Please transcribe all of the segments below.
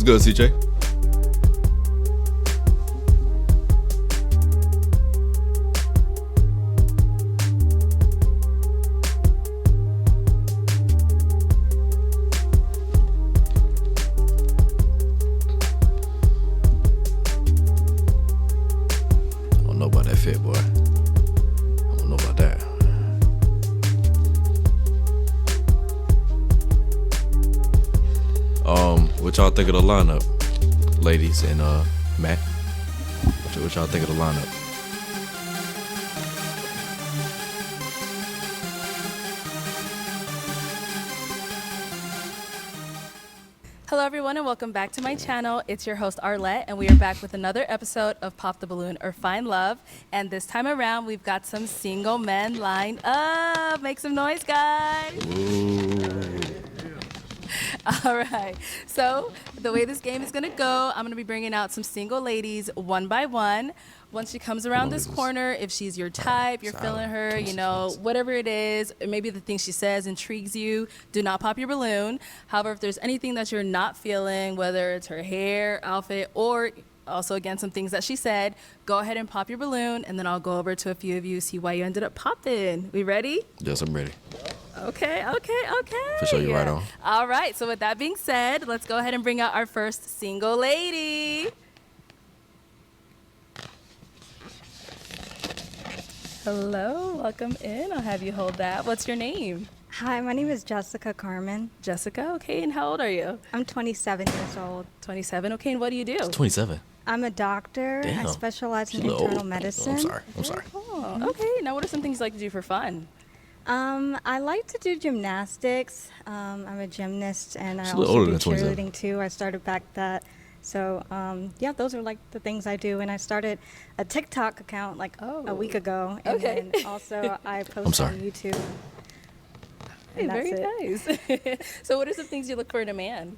good, CJ? I don't know about that fit, boy. I don't know about that. What y'all think of the lineup, ladies and Matt? What y'all think of the lineup? Hello everyone and welcome back to my channel. It's your host Arlette and we are back with another episode of Pop the Balloon or Find Love. And this time around we've got some single men lined up. Make some noise, guys. Ooh. All right, so the way this game is gonna go, I'm gonna be bringing out some single ladies one by one. Once she comes around this corner, if she's your type, you're feeling her, you know, whatever it is, or maybe the thing she says intrigues you, do not pop your balloon. However, if there's anything that you're not feeling, whether it's her hair, outfit, or also, again, some things that she said, go ahead and pop your balloon, and then I'll go over to a few of you, see why you ended up popping. We ready? Yes, I'm ready. Okay. For sure, you're right on. All right, so with that being said, let's go ahead and bring out our first single lady. Hello, welcome in. I'll have you hold that. What's your name? Hi, my name is Jessica Carmen. Jessica, okay, and how old are you? I'm 27 years old. 27, okay, and what do you do? 27. I'm a doctor. Damn. I specialize in She's a little internal old. medicine. I'm sorry. Oh, okay, now what are some things you like to do for fun? I like to do gymnastics. I'm a gymnast, and I She's a little also older do than 27. cheerleading too. I started back that. So, yeah, those are like the things I do. And I started a TikTok account like a week ago. And Okay. then also I post on YouTube. Hey, And very that's nice. So what are some things you look for in a man?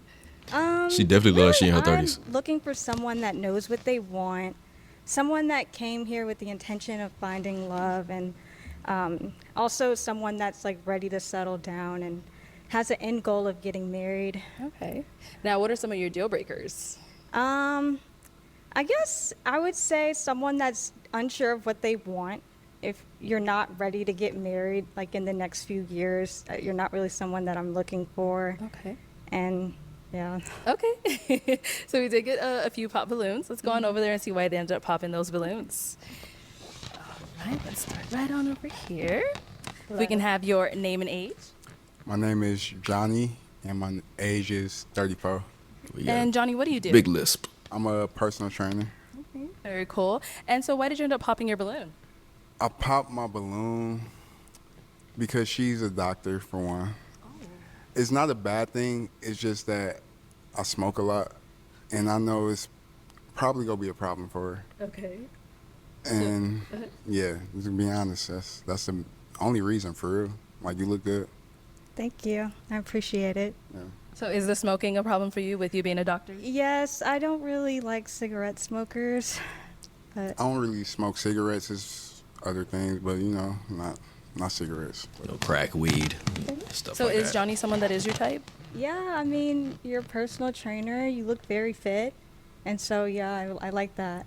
She definitely looks like she in her I'm 30s. looking for someone that knows what they want, someone that came here with the intention of finding love, and also someone that's like ready to settle down and has an end goal of getting married. Okay. Now, what are some of your deal breakers? I guess I would say someone that's unsure of what they want. If you're not ready to get married, like in the next few years, you're not really someone that I'm looking for. Okay. And yeah. Okay. So we did get a few pop balloons. Let's go on over there and see why they ended up popping those balloons. All right, let's start right on over here. If we can have your name and age. My name is Johnny, and my age is 34. And Johnny, what do you do? Big lisp. I'm a personal trainer. Okay, very cool. And so why did you end up popping your balloon? I popped my balloon because she's a doctor, for one. It's not a bad thing. It's just that I smoke a lot, and I know it's probably going to be a problem for her. Okay. And, yeah, to be honest, that's the only reason, for real. Like, you look good. Thank you. I appreciate it. Yeah. So is the smoking a problem for you with you being a doctor? Yes, I don't really like cigarette smokers, but I don't really smoke cigarettes. It's other things, but, you know, not cigarettes. No crack, weed, stuff So like is that. Johnny someone that is your type? yeah, I mean, you're a personal trainer. You look very fit, and so yeah, I like that.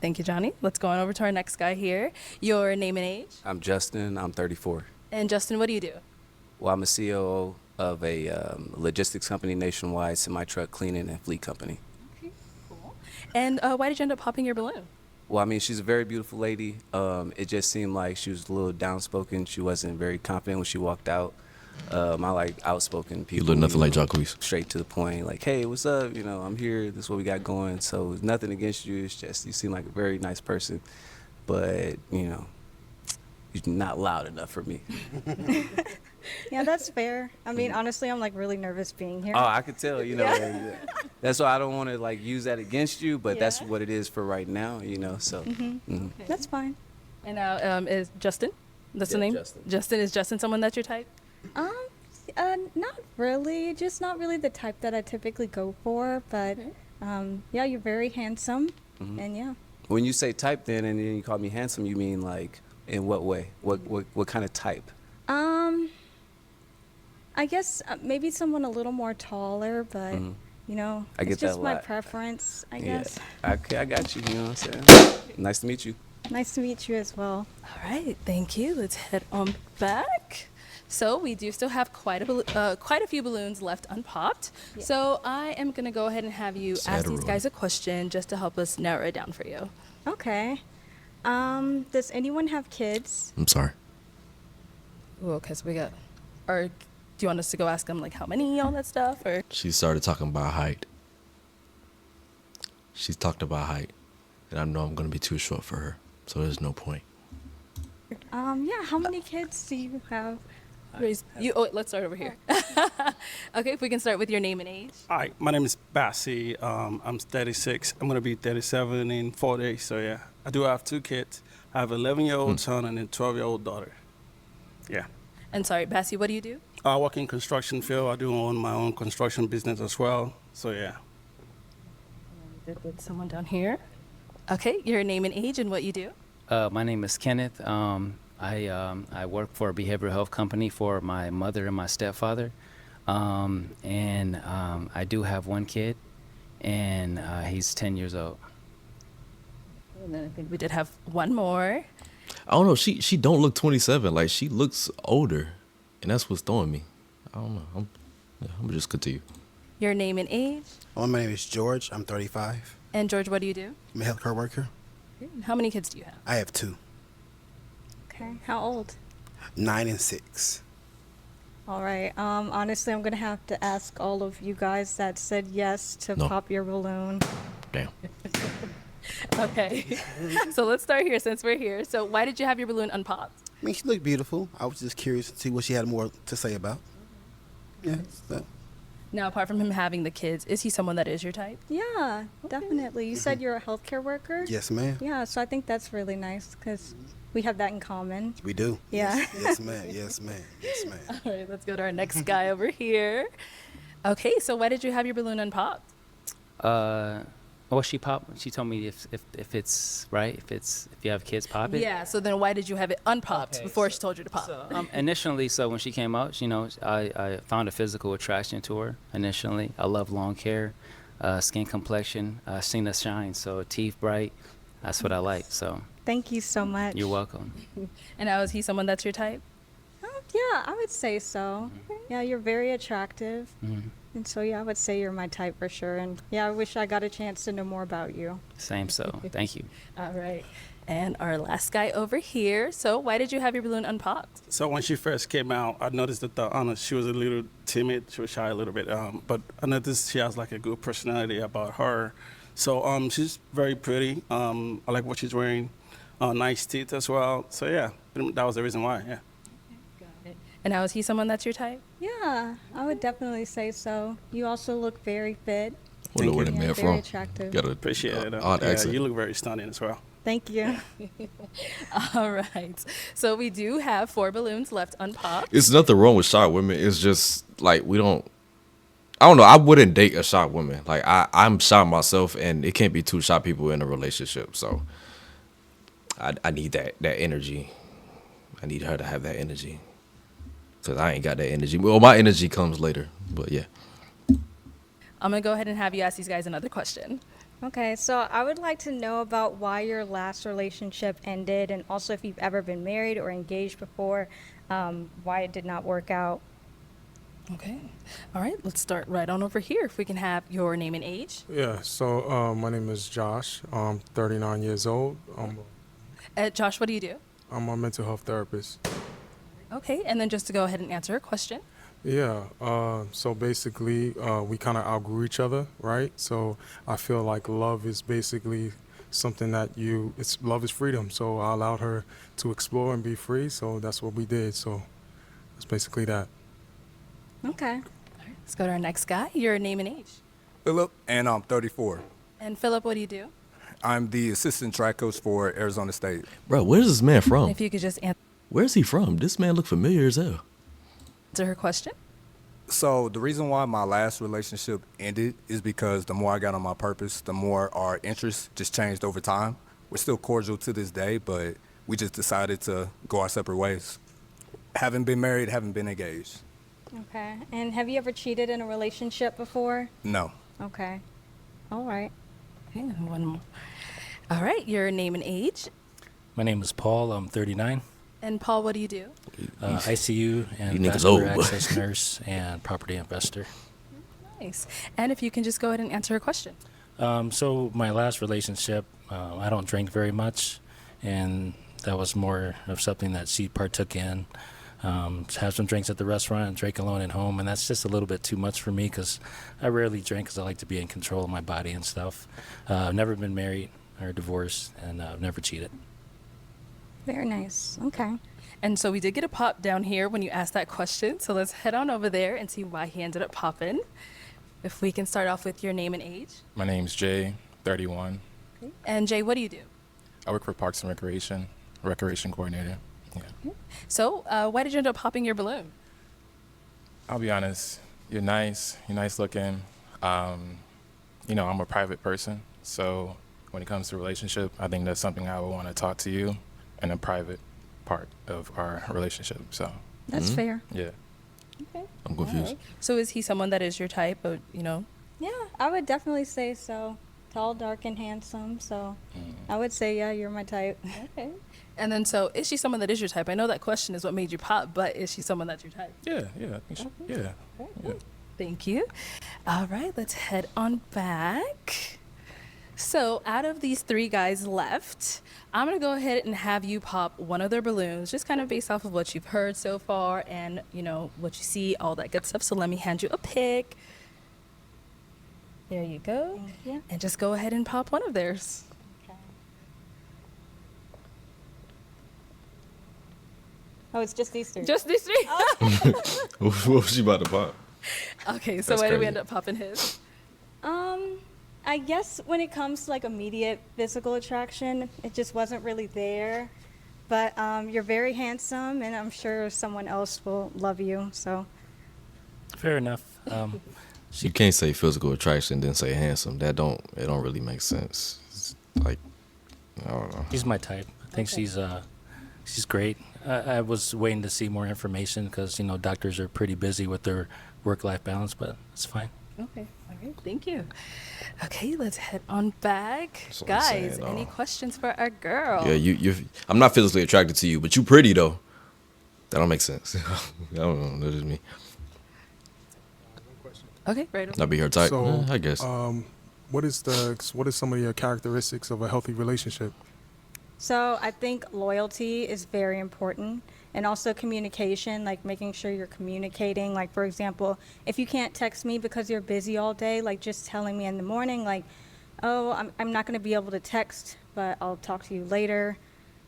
Thank you, Johnny. Let's go on over to our next guy here. Your name and age. I'm Justin. I'm 34. And Justin, what do you do? Well, I'm a COO of a logistics company nationwide, semi-truck cleaning and fleet company. Okay, cool. And why did you end up popping your balloon? Well, I mean, she's a very beautiful lady. It just seemed like she was a little downspoken. She wasn't very confident when she walked out. I like outspoken people. You look nothing like know, Jacquees. Straight to the point, like, hey, what's up? You know, I'm here. This is what we got going. So it's nothing against you. It's just you seem like a very nice person. But, you know, you're not loud enough for me. Yeah, that's fair. I mean, honestly, I'm like really nervous being here. Oh, I could tell, you know. That's why I don't want to like use that against you, but that's Yeah. what it is for right now, you know. So, That's fine. And now is Justin? That's the Yeah, name? Justin. Justin, is Justin someone that's your type? Not really. Just not really the type that I typically go for. But yeah, you're very handsome, and yeah. when you say type, then and then you call me handsome, you mean like in what way? What kind of type? I guess maybe someone a little more taller, but You know, I get it's just that a my lot. preference, I Yeah. guess. Okay, I got you. You know what I'm saying? Nice to meet you. Nice to meet you as well. All right, thank you. Let's head on back. So we do still have quite a few balloons left unpopped. Yeah. So I am gonna go ahead and have you ask these Saturday. guys a question just to help us narrow it down for you. Okay. Does anyone have kids? I'm sorry. Ooh, okay, so we got. Or do you want us to go ask them like how many, all that stuff, or? She started talking about height. She's talked about height, and I know I'm gonna be too short for her, so there's no point. Yeah, how many kids do you have? Let's start over here. Okay, if we can start with your name and age. Hi, my name is Bassi. I'm 36. I'm going to be 37 in 4 days. So, yeah, I do have 2 kids. I have an 11-year-old son and a 12-year-old daughter. Yeah. And sorry, Bassie, what do you do? I work in construction field. I do own my own construction business as well. So, yeah. With someone down here. Okay, your name and age and what you do. My name is Kenneth. I work for a behavioral health company for my mother and my stepfather. I do have 1 kid, and he's 10 years old. And then I think we did have one more. I don't know. She don't look 27. Like she looks older, and that's what's throwing me. I don't know. I'm gonna just continue. Your name and age. Well, my name is George. I'm 35. And George, what do you do? I'm a healthcare worker. How many kids do you have? I have 2, Okay, how old? 9 and 6. All right. Honestly, I'm gonna have to ask all of you guys that said yes to No. pop your balloon. Damn. Okay. So let's start here since we're here. So why did you have your balloon unpopped? I mean, she looked beautiful. I was just curious to see what she had more to say about. Yeah. So. Now, apart from him having the kids, is he someone that is your type? Yeah, definitely. You said you're a healthcare worker? Yes, ma'am. Yeah, so I think that's really nice because we have that in common. We do. Yeah. Yes, ma'am. Yes, ma'am. Yes, ma'am. All right, let's go to our next guy over here. Okay, so why did you have your balloon unpopped? Well, she told me if it's right, if you have kids, pop it. Yeah, so then why did you have it unpopped Okay, before she told you to pop? Initially, so when she came out, you know, I found a physical attraction to her. Initially, I love long hair, skin complexion, seen her shine. So teeth bright, that's what I like. So Thank you so much. you're welcome. And now is he someone that's your type? Yeah, I would say so. Yeah, you're very attractive. Mhm. And so, yeah, I would say you're my type for sure. And yeah, I wish I got a chance to know more about you. Same. So thank you. All right. And our last guy over here. So why did you have your balloon unpopped? So, when she first came out, I noticed that she was a little timid. She was shy a little bit. But I noticed she has like a good personality about her. So, she's very pretty. I like what she's wearing. Nice teeth as well. So, yeah, that was the reason why. Yeah. And now is he someone that's your type? Yeah, I would definitely say so. You also look very fit. Wonder where the Yeah, man very from. attractive. Got a Appreciate it. odd Yeah, accent. you look very stunning as well. Thank you. All right. So we do have 4 balloons left unpopped. It's nothing wrong with shy women. It's just like we don't. I don't know. I wouldn't date a shy woman. Like I'm shy myself, and it can't be 2 shy people in a relationship. So I need that energy. I need her to have that energy. Cause I ain't got that energy. Well, my energy comes later. But yeah. I'm going to go ahead and have you ask these guys another question. Okay, so I would like to know about why your last relationship ended and also if you've ever been married or engaged before, why it did not work out. Okay. All right. Let's start right on over here. If we can have your name and age. Yeah, so my name is Josh. I'm 39 years old. Josh, what do you do? I'm a mental health therapist. Okay. And then just to go ahead and answer a question. Yeah, so basically we kind of outgrew each other, right? So I feel like love is basically something that love is freedom. So I allowed her to explore and be free. So that's what we did. So that's basically that. Okay. Let's go to our next guy. Your name and age. Philip, and I'm 34. And Philip, what do you do? I'm the assistant track coach for Arizona State. Bro, where's this man And from? if you could just Where's he from? This man look familiar as hell. answer her question. So the reason why my last relationship ended is because the more I got on my purpose, the more our interests just changed over time. We're still cordial to this day, but we just decided to go our separate ways. Haven't been married, haven't been engaged. Okay. And have you ever cheated in a relationship before? No. Okay. All right. Okay, and one more. All right, your name and age. My name is Paul. I'm 39. And Paul, what do you do? ICU and niggas vascular old, boy. access nurse and property investor. Nice. And if you can just go ahead and answer a question. So my last relationship, I don't drink very much, and that was more of something that she partook in. Have some drinks at the restaurant and drink alone at home, and that's just a little bit too much for me because I rarely drink because I like to be in control of my body and stuff. I've never been married or divorced, and I've never cheated. Very nice. Okay. And so we did get a pop down here when you asked that question. So let's head on over there and see why he ended up popping. If we can start off with your name and age. My name's Jay, 31. Okay. And Jay, what do you do? I work for Parks and Recreation coordinator. Yeah. So why did you end up popping your balloon? I'll be honest, you're nice looking. You know, I'm a private person, so when it comes to relationship, I think that's something I would want to talk to you in a private part of our relationship. So That's fair. yeah. Okay. I'm confused. All right. So is he someone that is your type, or, you know? Yeah, I would definitely say so. Tall, dark, and handsome. So I would say, yeah, you're my type. Okay. And then so is she someone that is your type? I know that question is what made you pop, but is she someone that's your type? Yeah, I think so. Yeah. Yeah. Thank you. All right, let's head on back. So out of these three guys left, I'm going to go ahead and have you pop one of their balloons, just kind of based off of what you've heard so far and, you know, what you see, all that good stuff. So let me hand you a pick. There you go. Thank you. And just go ahead and pop one of theirs. Okay. Oh, it's just these three. Just these three? What was she about to pop? Okay, so That's where did we crazy. end up popping his? I guess when it comes to like immediate physical attraction, it just wasn't really there. But you're very handsome, and I'm sure someone else will love you. So Fair enough. You can't say physical attraction then say handsome. It don't really make sense. It's like, I don't know. She's my type. I think she's great. I was waiting to see more information because, you know, doctors are pretty busy with their work-life balance, but it's fine. Okay, all right, thank you. Okay, let's head on back. That's what I'm saying, Guys, though. any questions for our girl? Yeah, you. I'm not physically attracted to you, but you pretty though. That don't make sense. I don't know. That's just me. Okay, right over. Not be her type. So, I guess. what is some of your characteristics of a healthy relationship? So I think loyalty is very important, and also communication, like making sure you're communicating. Like, for example, if you can't text me because you're busy all day, like just telling me in the morning, like, oh, I'm not going to be able to text, but I'll talk to you later,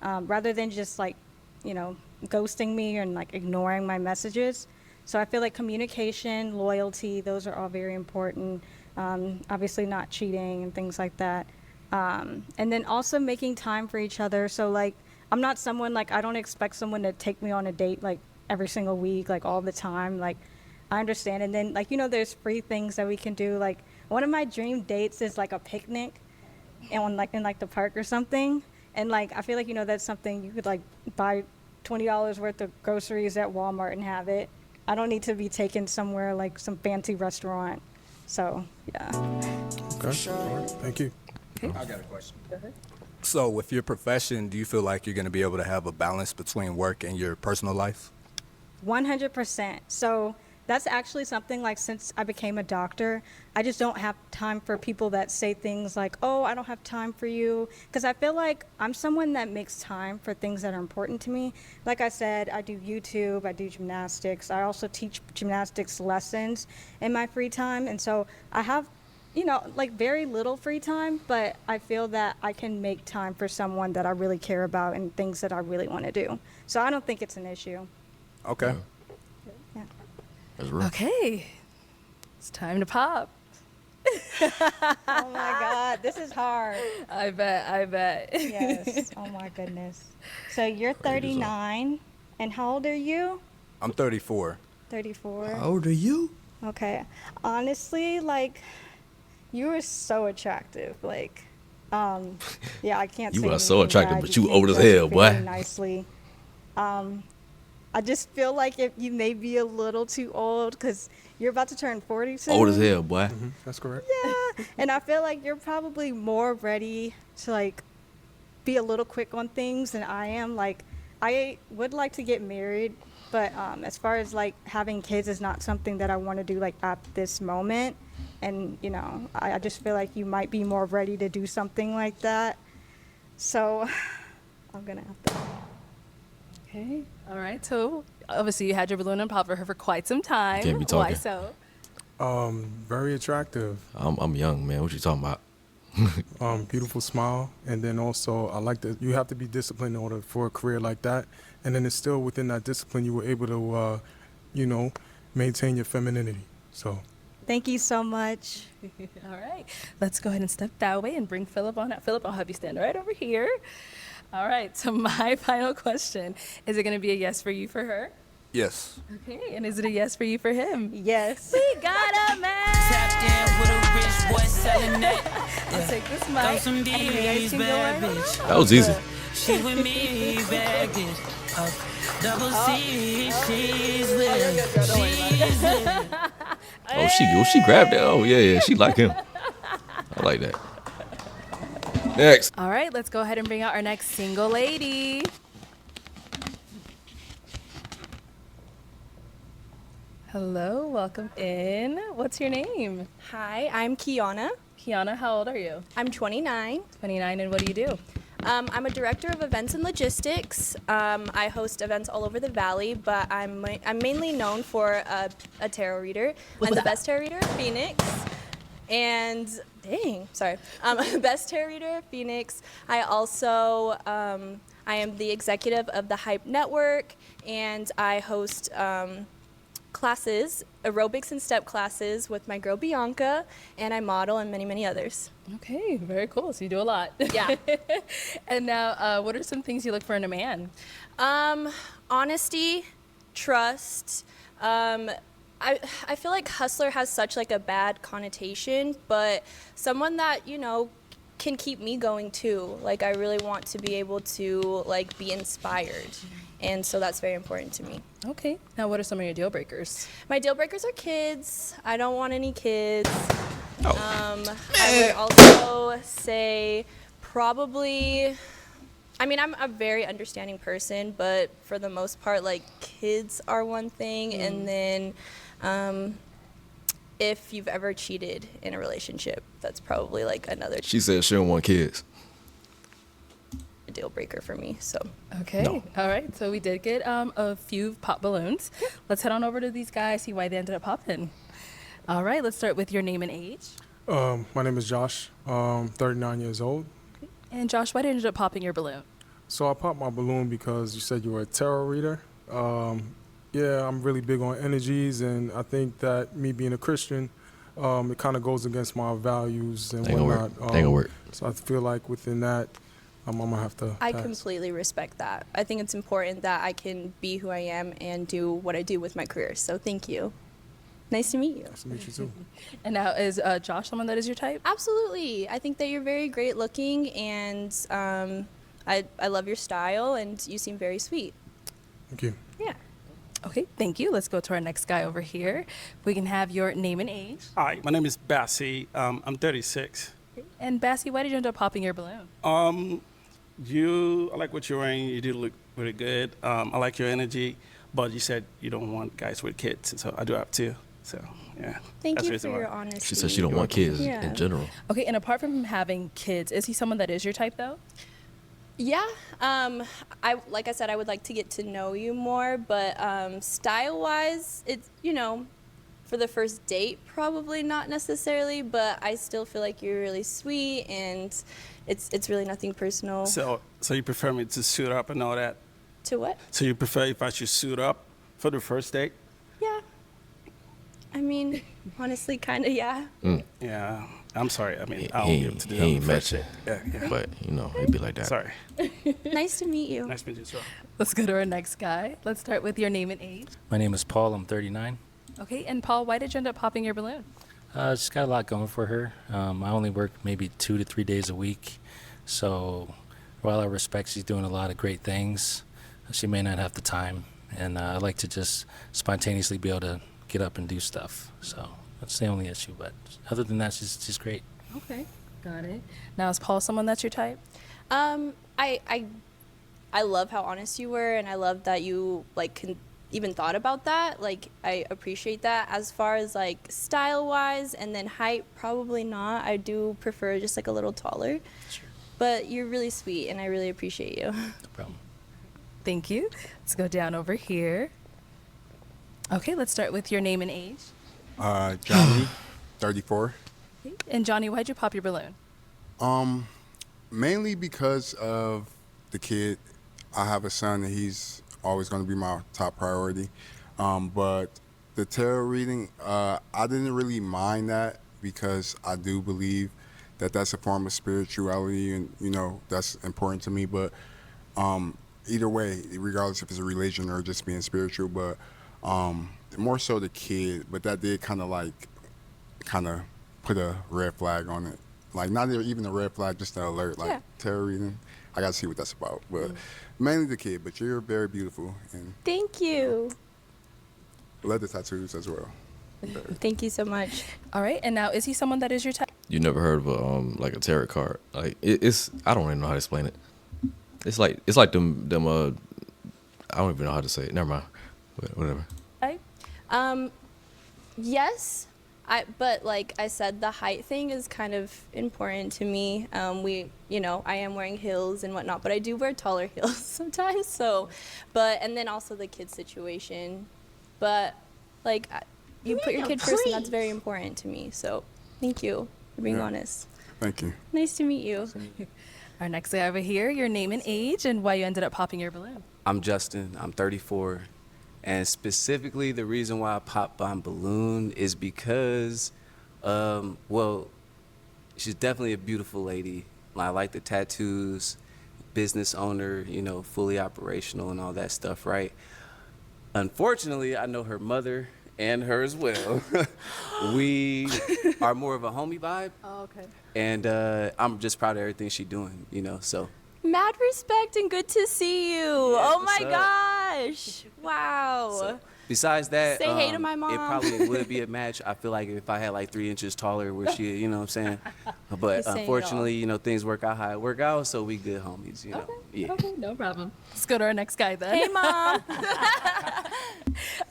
rather than just like, you know, ghosting me and like ignoring my messages. So I feel like communication, loyalty, those are all very important. Obviously not cheating and things like that. And then also making time for each other. So like, I'm not someone, like, I don't expect someone to take me on a date like every single week, like all the time. Like, I understand. And then, like, you know, there's free things that we can do. Like, one of my dream dates is like a picnic and like in like the park or something. And like, I feel like, you know, that's something you could like buy $20 worth of groceries at Walmart and have it. I don't need to be taken somewhere like some fancy restaurant. So, yeah. Okay. All right. Thank you. I got a question. So with your profession, do you feel like you're going to be able to have a balance between work and your personal life? 100%. So that's actually something, like, since I became a doctor, I just don't have time for people that say things like, oh, I don't have time for you. Because I feel like I'm someone that makes time for things that are important to me. Like I said, I do YouTube, I do gymnastics. I also teach gymnastics lessons in my free time. And so I have, you know, like very little free time, but I feel that I can make time for someone that I really care about and things that I really want to do. So I don't think it's an issue. Okay. Yeah. That's real. Okay, it's time to pop. Oh my God, this is hard. I bet. Yes. Oh my goodness. So you're 39, and how old are you? I'm 34. 34. How old are you? Okay. Honestly, like, you are so attractive. Like, yeah, I can't You say are so anything attractive, bad. but you came old as dressed hell, boy. very nicely. I just feel like if you may be a little too old because you're about to turn 40 soon. Old as hell, boy. That's correct. Yeah, and I feel like you're probably more ready to like be a little quick on things than I am. Like, I would like to get married, but as far as like having kids is not something that I want to do like at this moment. And you know, I just feel like you might be more ready to do something like that. So I'm gonna have to. Okay. All right. So obviously you had your balloon and pop for her for quite some time. Can't be Why talking. so? Very attractive. I'm young, man. What you talking about? Beautiful smile, and then also I like that you have to be disciplined in order for a career like that. And then it's still within that discipline you were able to, maintain your femininity. So. Thank you so much. All right. Let's go ahead and step that way and bring Philip on out. Philip, I'll have you stand right over here. All right. So my final question, is it going to be a yes for you for her? Yes. Okay. And is it a yes for you for him? Yes. We got a man. Tapped in with a rich boy selling that. I'll take this mic. Throw some and you guys D's, can go bad right bitch. on That was easy. She with me, bagged it up. Double C, she's with. She's with. Oh, she grabbed it. Oh, yeah, she like him. I like that. Next. All right. Let's go ahead and bring out our next single lady. Hello. Welcome in. What's your name? Hi, I'm Kiana. Kiana, how old are you? I'm 29. 29, and what do you do? I'm a director of events and logistics. I host events all over the valley, but I'm mainly known for a tarot reader. I'm the best tarot reader, Phoenix. And best tarot reader, Phoenix. I also I am the executive of the Hype Network, and I host classes, aerobics and step classes with my girl Bianca, and I model and many, many others. Okay, very cool. So you do a lot. Yeah. And now, what are some things you look for in a man? Honesty, trust. I feel like hustler has such like a bad connotation, but someone that, you know, can keep me going too. Like I really want to be able to like be inspired. And so that's very important to me. Okay. Now, what are some of your deal breakers? My deal breakers are kids. I don't want any kids. I would also say probably, I mean, I'm a very understanding person, but for the most part, like kids are one thing. And then if you've ever cheated in a relationship, that's probably like another She said she don't want kids. deal breaker for me. So Okay. No. All right. So we did get a few pop balloons. Let's head on over to these guys, see why they ended up popping. All right. Let's start with your name and age. My name is Josh. 39 years old. And Josh, why did you end up popping your balloon? So I popped my balloon because you said you were a tarot reader. Yeah, I'm really big on energies, and I think that me being a Christian, it kind of goes against my values and Ain't gonna work. whatnot. Ain't gonna work. So I feel like within that, I'm gonna have to. I pass. completely respect that. I think it's important that I can be who I am and do what I do with my career. So thank you. Nice to meet you. Nice to meet you too. And now, is Josh someone that is your type? Absolutely. I think that you're very great looking, and I love your style, and you seem very sweet. Thank you. Yeah. Okay, thank you. Let's go to our next guy over here. We can have your name and age. Hi, my name is Bassie. I'm 36. And Bassie, why did you end up popping your balloon? I like what you're wearing. You do look really good. I like your energy, but you said you don't want guys with kids, so I do have two. So yeah. Thank that's the you reason for why. your honesty. She said she don't want kids Yeah. in general. Okay, and apart from him having kids, is he someone that is your type though? Yeah. Like I said, I would like to get to know you more, but style-wise, it's, you know, for the first date, probably not necessarily, but I still feel like you're really sweet, and it's really nothing personal. So you prefer me to suit up and all that? To what? So you prefer if I should suit up for the first date? Yeah. I mean, honestly, kind of, yeah. Yeah. I'm sorry. I mean, I He won't be able ain't, to do he that on ain't the first matching. date. Yeah. But, you know, it'd be like that. Sorry. Nice to meet you. Nice to meet you as well. Let's go to our next guy. Let's start with your name and age. My name is Paul. I'm 39. Okay, and Paul, why did you end up popping your balloon? She's got a lot going for her. I only work maybe 2 to 3 days a week. So while I respect she's doing a lot of great things, she may not have the time and I like to just spontaneously be able to get up and do stuff. So that's the only issue. But other than that, she's great. Okay, got it. Now, is Paul someone that's your type? I love how honest you were, and I love that you even thought about that. Like, I appreciate that. As far as like style wise and then height, probably not. I do prefer just like a little taller. Sure. But you're really sweet, and I really appreciate you. No problem. Thank you. Let's go down over here. Okay, let's start with your name and age. Johnny, 34. And Johnny, why'd you pop your balloon? Mainly because of the kid. I have a son, and he's always going to be my top priority. But the tarot reading, I didn't really mind that because I do believe that that's a form of spirituality, and that's important to me. But either way, regardless if it's a religion or just being spiritual, but more so the kid. But that did kind of put a red flag on it. Like, not even a red flag, just an alert. Like, tarot reading, I got to see what that's about. But mainly the kid. But you're very beautiful, and Thank you. leather tattoos as well. Thank you so much. All right, and now, is he someone that is your type? You never heard of like a tarot card? Like it's I don't even know how to explain it. It's like them I don't even know how to say it. Never mind. Whatever. Yes, but like I said, the height thing is kind of important to me. I am wearing heels and whatnot, but I do wear taller heels sometimes. So, and then also the kid situation. But like, you put your kid first, and that's very important to me. So, thank you for being honest. Thank you. Nice to meet you. Our next guy over here, your name and age, and why you ended up popping your balloon. I'm Justin. I'm 34. And specifically, the reason why I popped my balloon is because, she's definitely a beautiful lady. I like the tattoos, business owner, fully operational and all that stuff, right? Unfortunately, I know her mother and her as well. We are more of a homie vibe. Oh, okay. And I'm just proud of everything she's doing, so. Mad respect and good to see you. Oh my gosh. Wow. So, besides that, say hey to my mom. It probably would be a match. I feel like if I had like 3 inches taller, where she, you know what I'm saying? But unfortunately, things work out how it work out, so we good homies, Okay. Yeah. Okay, no problem. Let's go to our next guy then. Hey, Mom.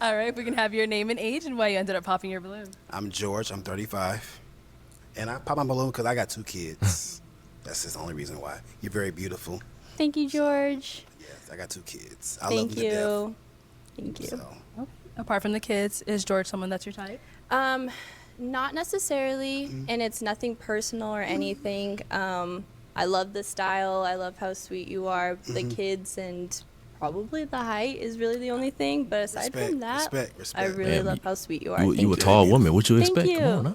All right, if we can have your name and age and why you ended up popping your balloon. I'm George. I'm 35. And I pop my balloon because I got 2 kids. That's just the only reason why. You're very beautiful. Thank you, George. Yes, I got 2 kids. I love Thank them to you. Thank you. death. So, Okay. Apart from the kids, is George someone that's your type? Not necessarily, and it's nothing personal or anything. I love the style. I love how sweet you are. The kids and probably the height is really the only thing. But aside from that, I really love how sweet you are. You a tall woman. What you Thank expect? you. Come on, huh?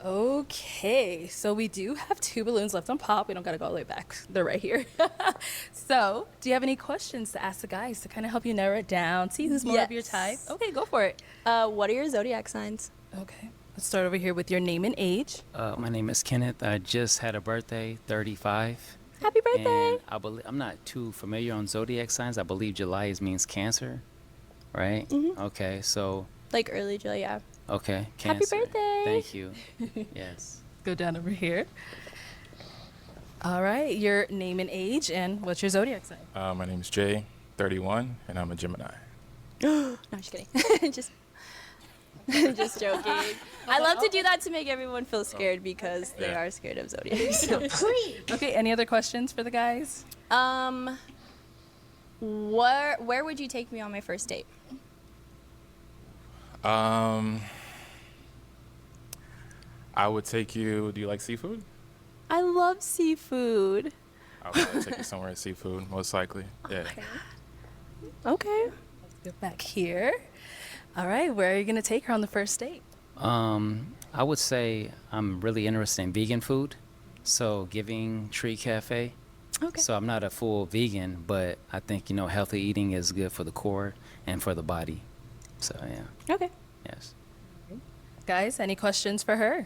Okay, so we do have 2 balloons left on pop. We don't got to go all the way back. They're right here. So, do you have any questions to ask the guys to kind of help you narrow it down, see who's more of your type? Okay, go for it. What are your zodiac signs? Okay, let's start over here with your name and age. My name is Kenneth. I just had a birthday, 35. Happy birthday! And I'm not too familiar on zodiac signs. I believe July means Cancer, right? Okay, so. Like early July, yeah. Okay, Cancer. Happy birthday! Thank you. Yes. Go down over here. All right, your name and age, and what's your zodiac sign? My name is Jay, 31, and I'm a Gemini. No, I'm just kidding. just joking. I love to do that to make everyone feel scared because they are scared of zodiacs. Okay, any other questions for the guys? Where would you take me on my first date? I would take you. Do you like seafood? I love seafood. I would probably take you somewhere at seafood, most likely. Yeah. Okay. Let's go back here. All right, where are you going to take her on the first date? I would say I'm really interested in vegan food, so Giving Tree Cafe. Okay. So I'm not a full vegan, but I think healthy eating is good for the core and for the body. So yeah. Okay. Yes. Guys, any questions for her?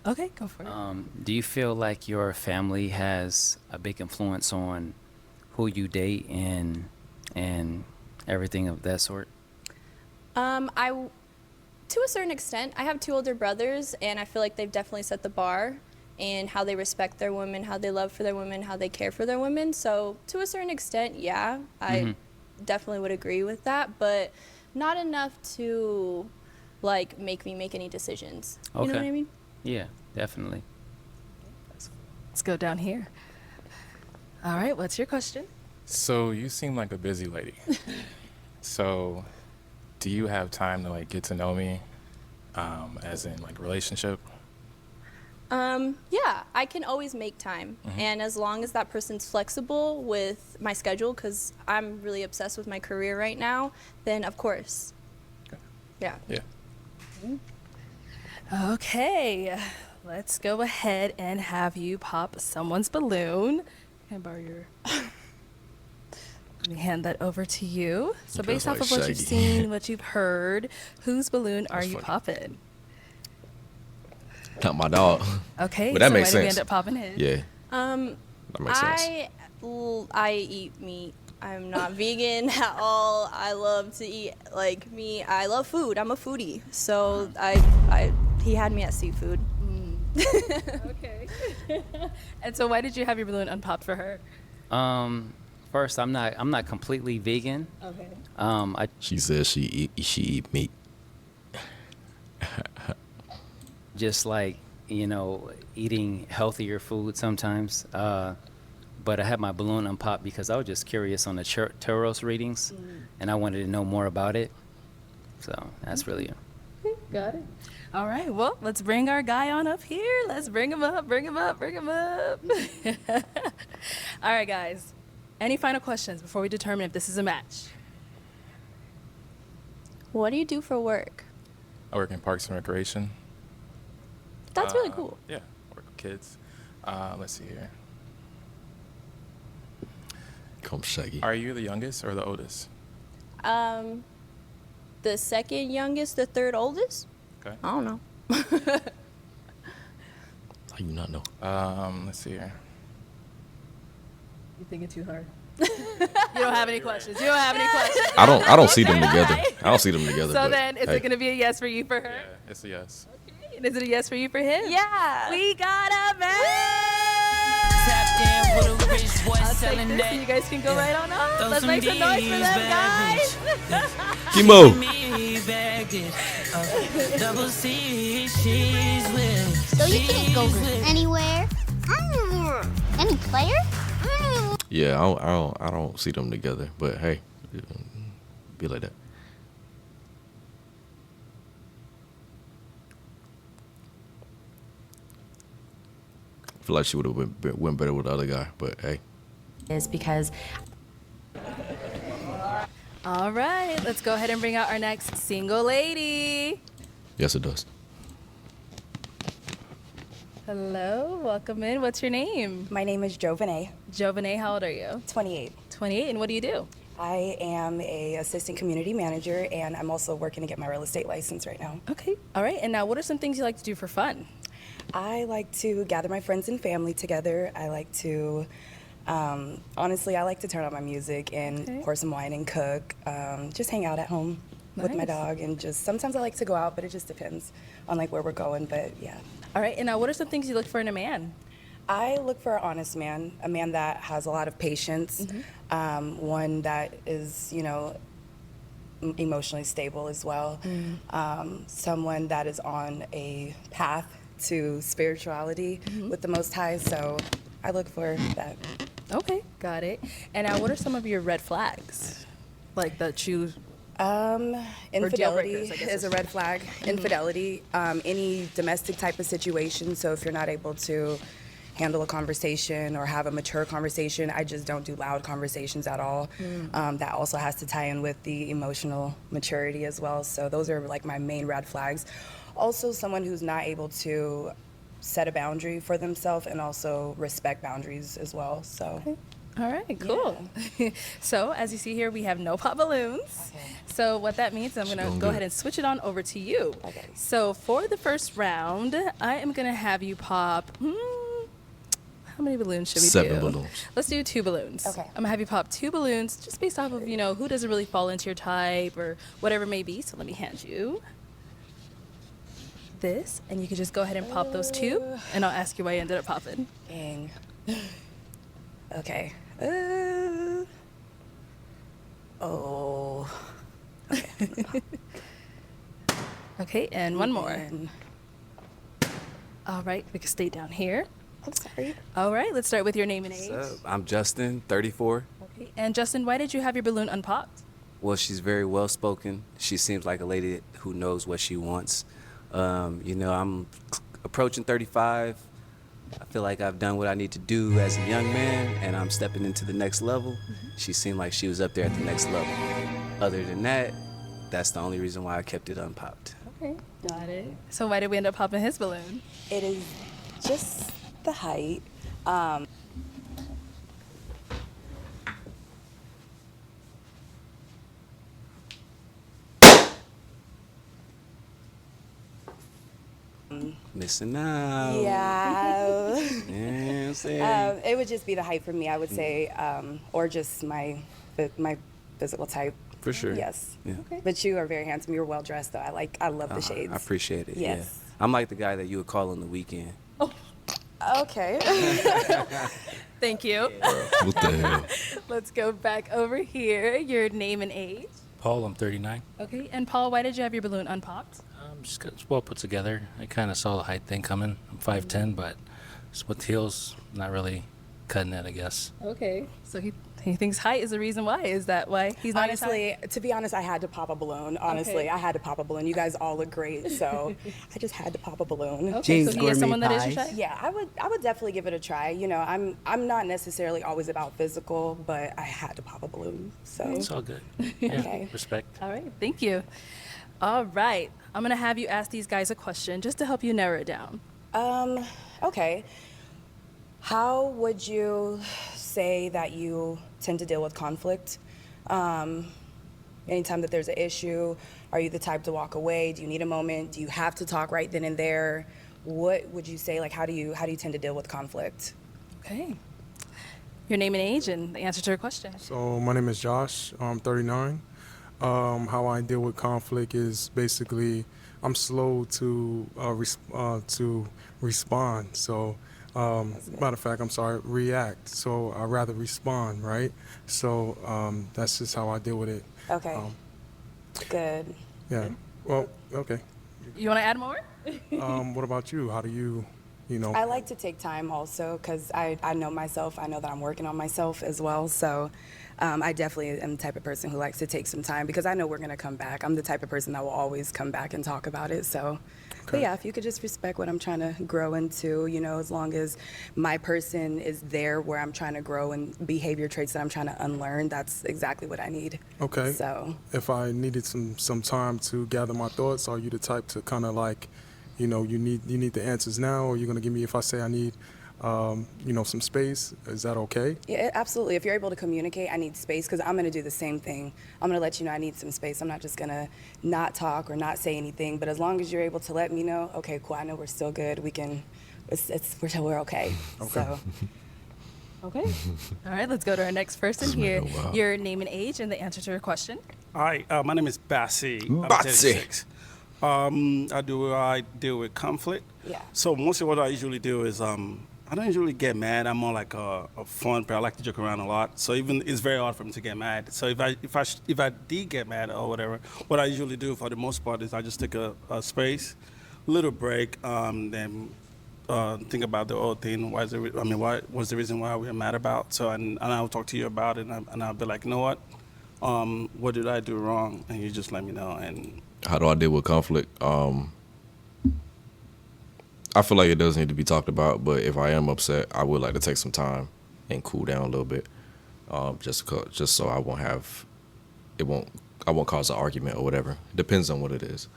Okay, go for it. Do you feel like your family has a big influence on who you date and everything of that sort? To a certain extent, I have 2 older brothers, and I feel like they've definitely set the bar in how they respect their women, how they love for their women, how they care for their women. So to a certain extent, yeah, I definitely would agree with that, but not enough to like make me make any decisions. You know what I mean? Yeah, definitely. Let's go down here. All right, what's your question? So you seem like a busy lady. So do you have time to like get to know me, as in like relationship? Yeah, I can always make time. And as long as that person's flexible with my schedule, because I'm really obsessed with my career right now, then of course. Yeah. Yeah. Okay, let's go ahead and have you pop someone's balloon. Can I borrow your... Let me hand that over to you. So Feels based off like of what you've Shaggy. seen, what you've heard, whose balloon are That's you funny. popping? Not my dog. Okay, But that so makes why did we sense. end up popping his? Yeah. That makes sense. I eat meat. I'm not vegan at all. I love to eat like meat. I love food. I'm a foodie. So he had me at seafood. Okay. And so why did you have your balloon unpopped for her? First, I'm not completely vegan. Okay. She says she eat meat. Just like, eating healthier food sometimes. But I had my balloon unpopped because I was just curious on the Taurus readings, and I wanted to know more about it. So that's really it. Got it. All right, well, let's bring our guy on up here. Let's bring him up, bring him up, bring him up. All right, guys. Any final questions before we determine if this is a match? What do you do for work? I work in Parks and Recreation. That's really cool. Yeah, work with kids. Let's see here. Come Shaggy. Are you the youngest or the oldest? The second youngest, the third oldest? Okay. I don't know. How you not know? Let's see here. You're thinking too hard. You don't have any questions. You don't have any questions. I don't see them together. I don't see them together. So but, then, is hey. it going to be a yes for you for her? Yeah, it's a yes. And is it a yes for you for him? Yeah. We got a match. Tapped in with a rich boy I'll take selling this that. so you guys can go right on up. Throw Let's some make some noise for D's, them, bad guys. Kimo. Me bagged it. Double C, she's with. So you can't go she's with. anywhere. Any player? Yeah, I don't see them together. But hey, be like that. I feel like she would have went better with the other guy. But hey. Is because All right, let's go ahead and bring out our next single lady. Yes, it does. Hello, welcome in. What's your name? my name is Giovana, Giovana, how old are you? 28. 28, and what do you do? I am a assistant community manager, and I'm also working to get my real estate license right now. Okay, all right, and now what are some things you like to do for fun? I like to gather my friends and family together. I like to, honestly, I like to turn on my music and pour some wine and cook. Just hang out at home with my Nice. dog, and just sometimes I like to go out, but it just depends on like where we're going. But yeah, All right, and now what are some things you look for in a man? I look for an honest man, a man that has a lot of patience, one that is, emotionally stable as well, someone that is on a path to spirituality with the Most High. So I look for that. Okay, got it. And now what are some of your red flags? Like that you... Infidelity breakers, I guess is a red flag. Infidelity, any domestic type of situation. So if you're not able to handle a conversation or have a mature conversation, I just don't do loud conversations at all. That also has to tie in with the emotional maturity as well. So those are like my main red flags. Also, someone who's not able to set a boundary for themselves and also respect boundaries as well. So. All right, cool. So as you see here, we have no pop balloons. So what that means, I'm going to doing go good. ahead and switch it on over to you. Okay. So for the first round, I am going to have you pop, How many balloons should we do? 7 balloons. Let's do 2 balloons. Okay. I'm gonna have you pop 2 balloons just based off of, who doesn't really fall into your type or whatever it may be. So let me hand you this, and you can just go ahead and pop those 2, and I'll ask you why you ended up popping. Dang. Okay. Okay. Okay, and one more. And- All right, we can stay down here. I'm sorry. All right, let's start with your name and age. I'm Justin, 34. Okay. And Justin, why did you have your balloon unpopped? Well, she's very well spoken. She seems like a lady who knows what she wants. I'm approaching 35. I feel like I've done what I need to do as a young man, and I'm stepping into the next level. She seemed like she was up there at the next level. Other than that, that's the only reason why I kept it unpopped. Okay, got it. So why did we end up popping his balloon? It is just the height. Missing out. Yeah. Yeah, I'm saying. It would just be the height for me, I would say, or just my physical type. For sure. Yes. Yeah. Okay. But you are very handsome. You're well dressed, though. I love the shades. I appreciate it. Yes. Yeah. I'm like the guy that you would call on the weekend. Okay. Thank you. What the hell? Let's go back over here. Your name and age. Paul, I'm 39. Okay, and Paul, why did you have your balloon unpopped? It's well put together. I kind of saw the height thing coming. I'm 5'10", but just with heels, not really cutting it, I guess. Okay, so he thinks height is the reason why. Is that why he's not Honestly, to be honest, I had to pop a balloon. Honestly, Okay. I had to pop a balloon. You guys all look great, so I just had to pop a balloon. Okay, so he is someone that is your type? Yeah, I would definitely give it a try. I'm not necessarily always about physical, but I had to pop a balloon. So It's all good. Yeah, Okay. respect. All right, thank you. All right, I'm gonna have you ask these guys a question just to help you narrow it down. Okay. How would you say that you tend to deal with conflict? Anytime that there's an issue, are you the type to walk away? Do you need a moment? Do you have to talk right then and there? What would you say? Like, how do you tend to deal with conflict? Okay. Your name and age and the answer to your question. So my name is Josh. I'm 39. How I deal with conflict is basically I'm slow to respond. So matter of fact, I'm sorry, react. So I rather respond, right? So that's just how I deal with it. Okay. Good. Yeah. Well, okay. You want to add more? What about you? How do you I like to take time also because I know myself. I know that I'm working on myself as well. So I definitely am the type of person who likes to take some time because I know we're going to come back. I'm the type of person that will always come back and talk about it. So, but yeah, if you could just respect what I'm trying to grow into, as long as my person is there where I'm trying to grow and behavior traits that I'm trying to unlearn, that's exactly what I need. Okay. So if I needed some time to gather my thoughts, are you the type to kind of like, you need the answers now, or you're gonna give me if I say I need, some space? Is that okay? yeah, absolutely. If you're able to communicate, I need space because I'm going to do the same thing. I'm going to let you know I need some space. I'm not just going to not talk or not say anything. But as long as you're able to let me know, okay, cool, I know we're still good. We can, we're okay. So. Okay. All right, let's go to our next person here. wow. Your name and age and the answer to your question. Hi, my name is Bassi. I'm Bassi. 36. I deal with conflict. Yeah. So mostly what I usually do is I don't usually get mad. I'm more like a fun player. I like to joke around a lot. So even it's very hard for me to get mad. So if I did get mad or whatever, what I usually do for the most part is I just take a space, little break, then think about the whole thing. What was the reason why we were mad about? So and I'll talk to you about it, and I'll be like, you know what did I do wrong? And you just let me know. And How do I deal with conflict? I feel like it does need to be talked about, but if I am upset, I would like to take some time and cool down a little bit, just so I won't cause an argument or whatever. Depends on what it is,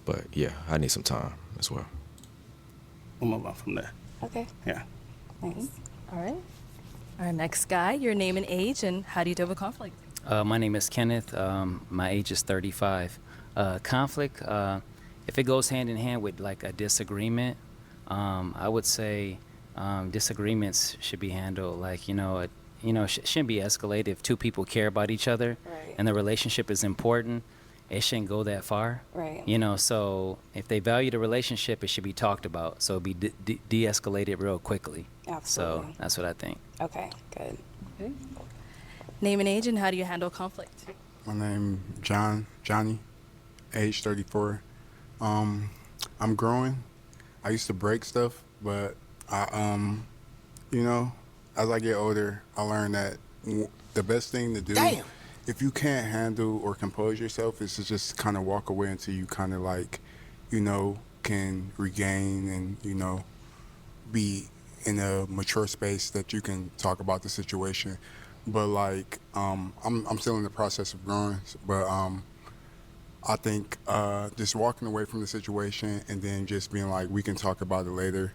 but yeah, I need some time as well. we'll move on from there. Okay. Yeah. Thanks. All right. Our next guy, your name and age, and how do you deal with conflict? My name is Kenneth. My age is 35. Conflict, if it goes hand in hand with like a disagreement, I would say disagreements should be handled like, shouldn't be escalated. If two people care about each other Right. and the relationship is important, it shouldn't go that far. Right. So if they value the relationship, it should be talked about. So it'll be de-escalated real quickly. Absolutely. So that's what I think. Okay, good. Okay. Name and age, and how do you handle conflict? My name Johnny, age 34. I'm growing. I used to break stuff, but as I get older, I learned that the best thing to do, if you can't handle or compose yourself, is to just kind of walk away until you kind of can regain and, be in a mature space that you can talk about the situation. But I'm still in the process of growing, but I think just walking away from the situation and then just being like, we can talk about it later,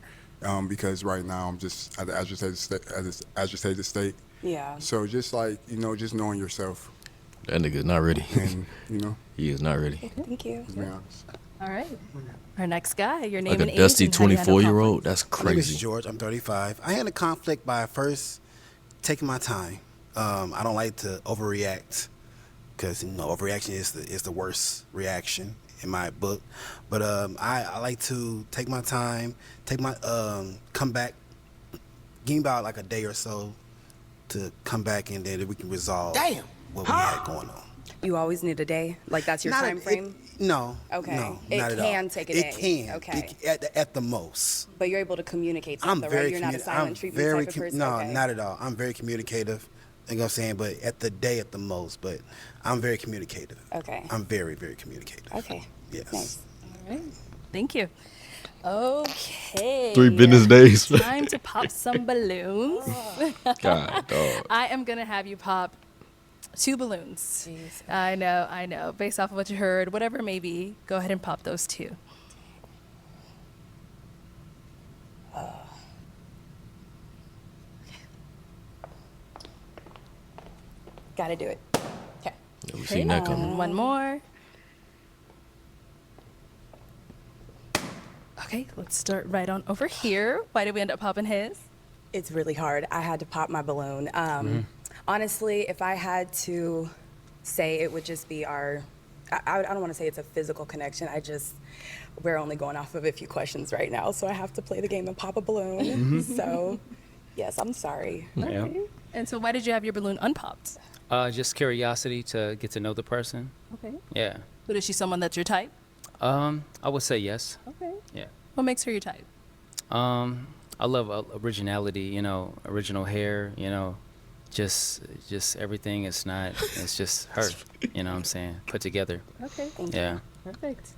because right now I'm just at the agitated state. Yeah. So just just knowing yourself. That nigga's not ready. And he is not ready. Thank you. To be honest. All right. Our next guy, your name Like a and age. dusty and how do you handle 24-year-old. That's My name is crazy. George. I'm 35. I handle conflict by first taking my time. I don't like to overreact because overreaction is the worst reaction in my book. But I like to take my time, come back, give me about like a day or so to come back, and then we can resolve what we had going on. You always need a day? Like that's your time frame? No. Okay. No, It not at can all. take a day. It can. Okay. At the most. But you're able to communicate I'm something, very right? You're not a silent treatment type of person? No, Okay. not at all. I'm very communicative. You know what I'm saying? But at the day at the most. But I'm very communicative. Okay. I'm very, very communicative. Okay. Yes. Nice. All right. Thank you. Okay. 3 business days. Time to pop some balloons. God, dog. I am going to have you pop 2 balloons. Jeez. I know. Based off of what you heard, whatever it may be, go ahead and pop those 2. Gotta do it. Okay. Yeah, we seen that coming. One more. Okay, let's start right on over here. Why did we end up popping his? It's really hard. I had to pop my balloon. Honestly, if I had to say, it would just be I don't want to say it's a physical connection. We're only going off of a few questions right now, so I have to play the game and pop a balloon. So, yes, I'm sorry. Yeah. Okay. And so why did you have your balloon unpopped? Just curiosity to get to know the person. Okay. Yeah. But is she someone that's your type? I would say yes. Okay. Yeah. What makes her your type? I love originality, original hair, just everything. It's just her, you know what I'm saying, put together. Okay. Yeah. Perfect.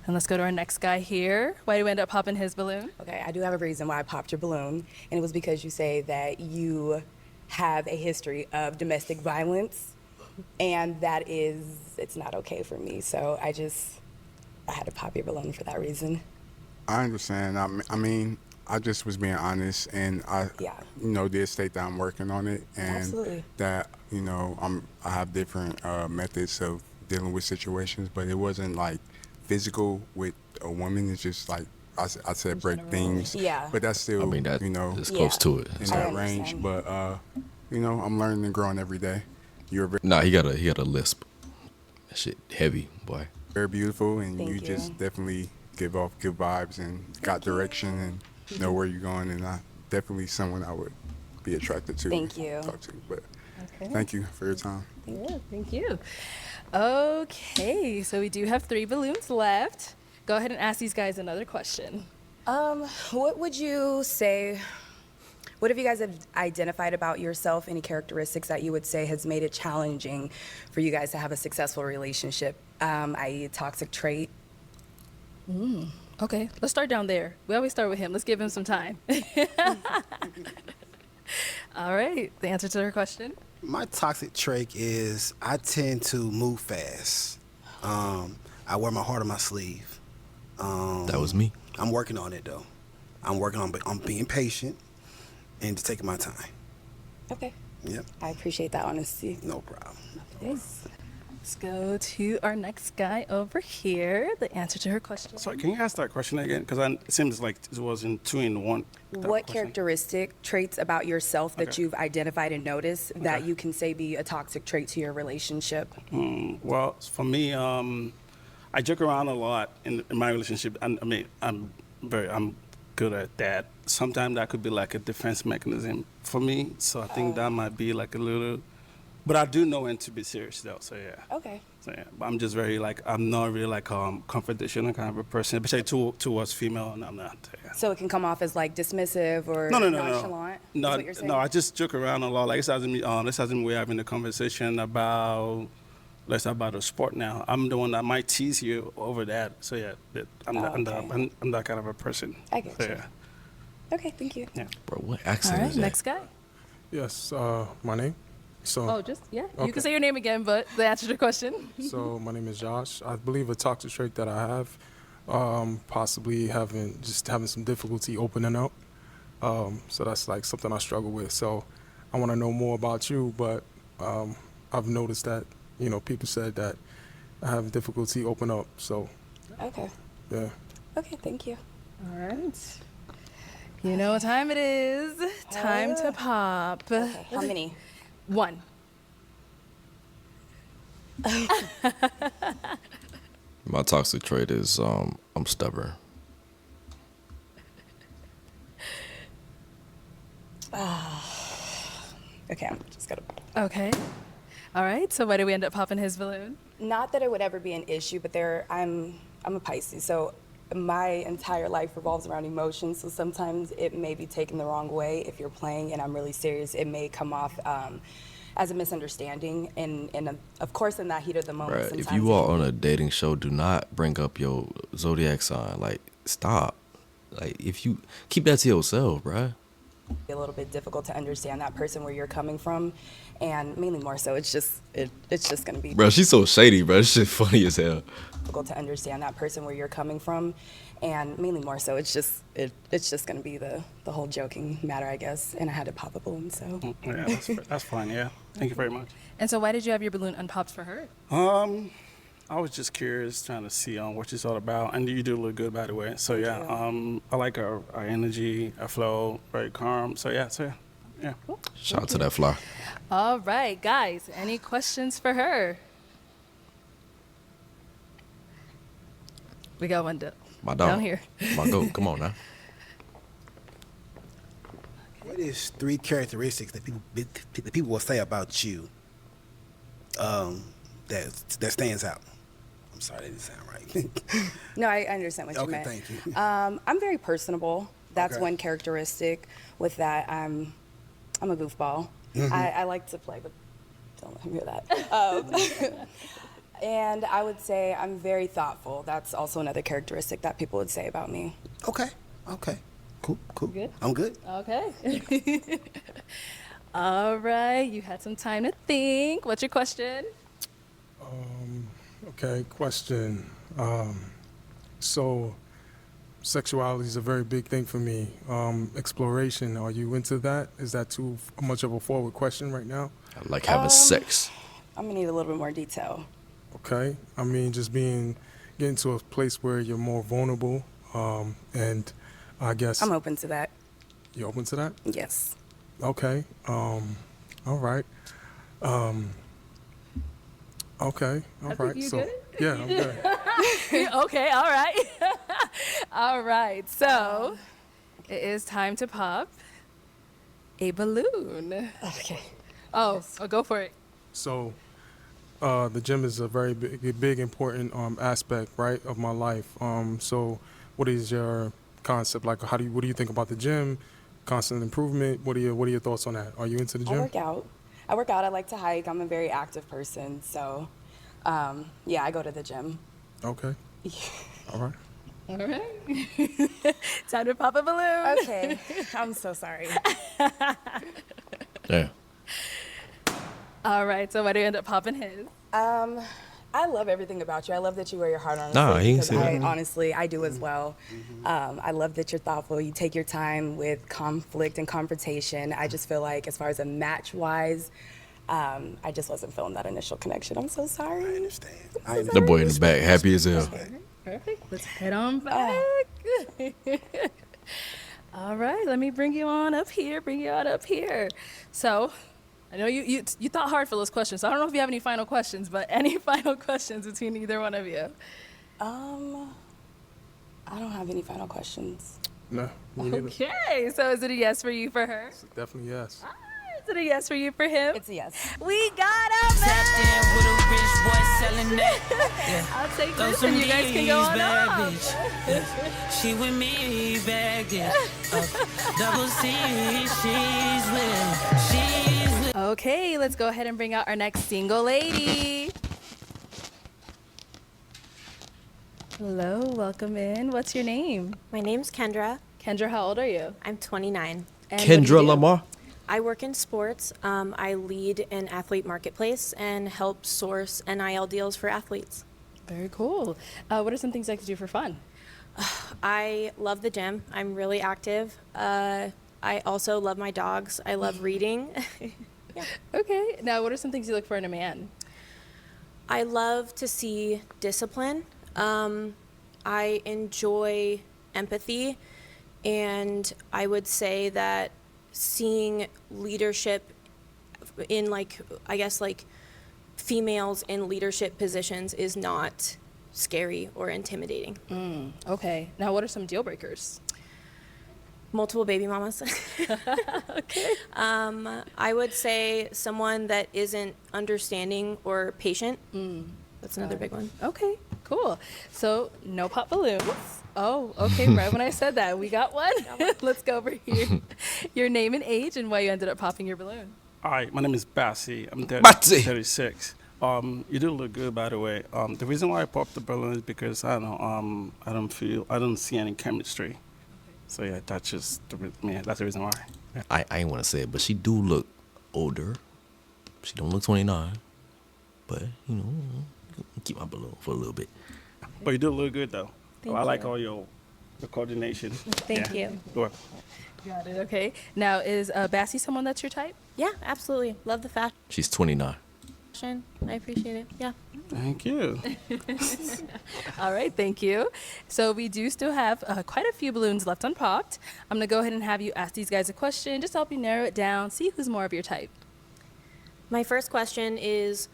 And let's go to our next guy here. Why did we end up popping his balloon? Okay, I do have a reason why I popped your balloon, and it was because you say that you have a history of domestic violence, and it's not okay for me. So I had to pop your balloon for that reason. I understand. I mean, I just was being honest, and I did state that I'm working on it, and Absolutely. that I have different methods of dealing with situations, but it wasn't like physical with a woman. It's just like I said, break things. Yeah. But that's still, that it's close to it. in So. that range. But I'm learning and growing every day. You're Nah, he got a lisp. That shit heavy, boy. very beautiful, and Thank you you. just definitely give off good vibes and got direction and know where you're going. And I definitely someone I would be attracted to. Thank you. Talk to, but Okay. thank you for your time. Yeah, thank you. Okay, so we do have 3 balloons left. Go ahead and ask these guys another question. What would you say? What have you guys have identified about yourself? Any characteristics that you would say has made it challenging for you guys to have a successful relationship? I.e., a toxic trait. Okay, let's start down there. We always start with him. Let's give him some time. All right, the answer to her question. My toxic trait is I tend to move fast. I wear my heart on my sleeve. That was me. I'm working on it though. I'm being patient and just taking my time. Okay. Yep. I appreciate that honesty. No problem. Yes. Let's go to our next guy over here. The answer to her question. Sorry, can you ask that question again? Because it seems like it was in two in one. What characteristic traits about yourself that you've identified and noticed that you can say be a toxic trait to your relationship? Well, for me, I joke around a lot in my relationship. I mean, I'm good at that. Sometimes that could be like a defense mechanism for me. So I think that might be like a little. But I do know when to be serious though. So yeah. Okay. So yeah, but I'm just very like I'm not really like confrontational kind of a person, especially towards female, and I'm not. Yeah. So it can come off as like dismissive or No. nonchalant. Is what you're saying? No, I just joke around a lot. Like let's assume we're having a conversation about a sport now. I'm the one that might tease you over that. So yeah, I'm that kind of a person. I get so, you. yeah. Okay, thank you. Yeah. Bro, what accent All right, is that? next guy. Yes, my name. So, You Okay. can say your name again, but the answer to the question. So my name is Josh. I believe a toxic trait that I have, possibly having some difficulty opening up. So that's like something I struggle with. So I want to know more about you, but I've noticed that people said that I have difficulty open up. So Okay. yeah. Okay, thank you. All right. You know what time it is. Time to pop. Okay, how many? 1. My toxic trait is I'm stubborn. Okay, I'm just gonna. Okay. All right. So why did we end up popping his balloon? Not that it would ever be an issue, but I'm a Pisces, so my entire life revolves around emotions. So sometimes it may be taken the wrong way if you're playing and I'm really serious. It may come off as a misunderstanding, and of course in that heat of the moment. Bruh, Sometimes if you are on a dating show, do not bring up your zodiac sign. Like, stop. Like, if you keep that to yourself, bruh. be a little bit difficult to understand that person where you're coming from, and mainly more so it's just gonna be Bro, she's so shady, bro. This shit funny as hell. difficult to understand that person where you're coming from, and mainly more so it's just gonna be the whole joking matter, I guess. And I had to pop a balloon, so Yeah, that's fine. Yeah, thank you very much. And so why did you have your balloon unpopped for her? I was just curious, trying to see what she's all about, and you do look good, by the way. So yeah, I like our energy, our flow, very calm. So yeah. Shout out to that fly. All right, guys. Any questions for her? We got one My dog. down here. My goat. Come on now. What is 3 characteristics that people will say about you that stands out? I'm sorry, that didn't sound right. no, I understand what you Okay, meant. thank you. I'm very personable. That's Okay. one characteristic. With that, I'm a goofball. Mhm. I like to play, but don't let him hear that. And I would say I'm very thoughtful. That's also another characteristic that people would say about me. Okay. Cool. Good? I'm good. Okay. All right. You had some time to think. What's your question? Okay, question. So sexuality is a very big thing for me. Exploration, are you into that? Is that too much of a forward question right now? I like having sex. I'm gonna need a little bit more detail. Okay. I mean, just getting to a place where you're more vulnerable, and I guess. I'm open to that. You open to that? Yes. Okay. All right. Okay. All I right. think you So good? yeah, I'm good. Okay. All right. All right. So it is time to pop a balloon. Okay. Oh, go for it. So, the gym is a very big important aspect, right, of my life. So, what is your concept? Like, what do you think about the gym? Constant improvement. What are your thoughts on that? Are you into the gym? I work out. I like to hike. I'm a very active person, so yeah, I go to the gym. Okay. All right. All right. Time to pop a balloon. Okay. I'm so sorry. Yeah. All right. So why do you end up popping his? I love everything about you. I love that you wear your heart on your Nah, sleeve, he can because see that. honestly, I do as well. I love that you're thoughtful. You take your time with conflict and confrontation. I just feel like as far as a match-wise, I just wasn't feeling that initial connection. I'm so sorry. I understand. The boy in the back, happy as hell. Perfect. Let's head on back. All right, let me bring you on up here. So, I know you thought hard for those questions. So I don't know if you have any final questions, but any final questions between either one of you? I don't have any final questions. No, me neither. Okay, so is it a yes for you for her? Definitely yes. Is it a yes for you for him? It's a yes. We got him, Tapped in with a rich boy selling that. Yeah. I'll take Throw this some and you guys can go D's, on bad up. bitch. Yeah. She with me, bad yeah. Double C, she's with. Okay, let's go ahead and bring out our next single lady. Hello, welcome in. What's your name? My name's Kendra. Kendra, how old are you? I'm 29. And what do you Kendra do? Lamar. I work in sports. I lead an athlete marketplace and help source NIL deals for athletes. Very cool. What are some things I could do for fun? I love the gym. I'm really active. I also love my dogs. I love reading. Yeah. Okay. Now, what are some things you look for in a man? I love to see discipline. I enjoy empathy, and I would say that seeing leadership in females in leadership positions is not scary or intimidating. Okay. Now, what are some deal breakers? Multiple baby mamas. Okay. I would say someone that isn't understanding or patient. That's another big one. Okay, cool. So, no pop balloons. Oh, okay, right when I said that, we got one. Let's go over here. Your name and age and why you ended up popping your balloon. Hi, my name is Bassi. I'm Bassi. 36. You do look good, by the way. The reason why I popped the balloon is because I don't know. I don't see any chemistry. So yeah, that's just that's the reason why. I ain't want to say it, but she do look older. She don't look 29. But, keep my balloon for a little bit. But you do look good though. Thank I like you. all your coordination. Thank you. You're welcome. Got it, okay. Now, is Bassie someone that's your type? Yeah, absolutely. Love the She's 29. fashion. I appreciate it. Yeah. Thank you. All right, thank you. So we do still have quite a few balloons left unpopped. I'm going to go ahead and have you ask these guys a question, just to help you narrow it down, see who's more of your type. My first question is,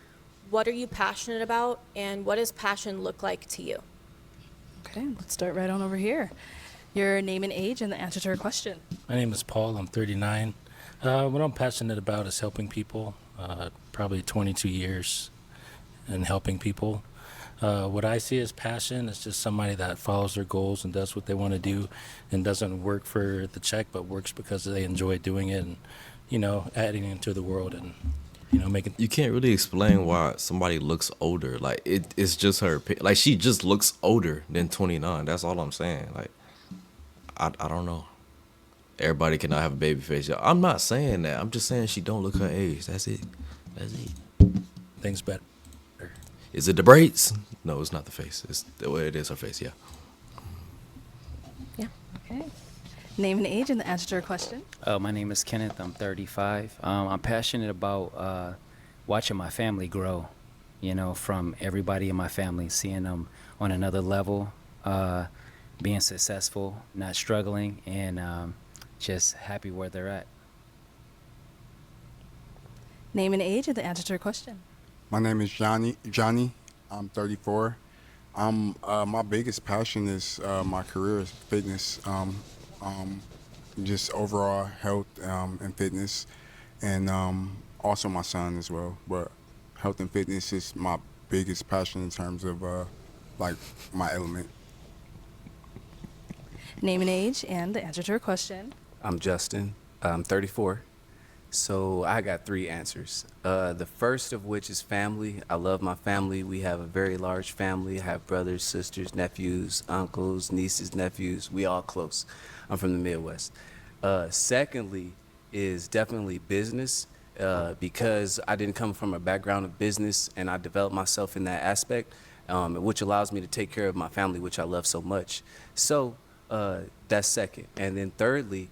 what are you passionate about, and what does passion look like to you? Okay, let's start right on over here. Your name and age and the answer to her question. My name is Paul. I'm 39. What I'm passionate about is helping people. Probably 22 years in helping people. What I see as passion is just somebody that follows their goals and does what they want to do and doesn't work for the check, but works because they enjoy doing it and, adding into the world and, making. You can't really explain why somebody looks older. Like, it's just her. Like, she just looks older than 29. That's all I'm saying. Like, I don't know. Everybody cannot have a baby face. I'm not saying that. I'm just saying she don't look her age. That's it. Things better. Is it the braids? No, it's not the face. It's the way it is her face, yeah. Yeah. Okay. Name and age and the answer to her question. My name is Kenneth. I'm 35. I'm passionate about watching my family grow, from everybody in my family, seeing them on another level, being successful, not struggling, and just happy where they're at. Name and age and the answer to her question. My name is Johnny. I'm 34. My biggest passion is my career is fitness, just overall health and fitness, and also my son as well. But health and fitness is my biggest passion in terms of my element. Name and age and the answer to her question. I'm Justin. I'm 34. So I got 3 answers. The first of which is family. I love my family. We have a very large family. I have brothers, sisters, nephews, uncles, nieces, nephews. We all close. I'm from the Midwest. Secondly is definitely business, because I didn't come from a background of business, and I developed myself in that aspect, which allows me to take care of my family, which I love so much. So that's second. And then thirdly,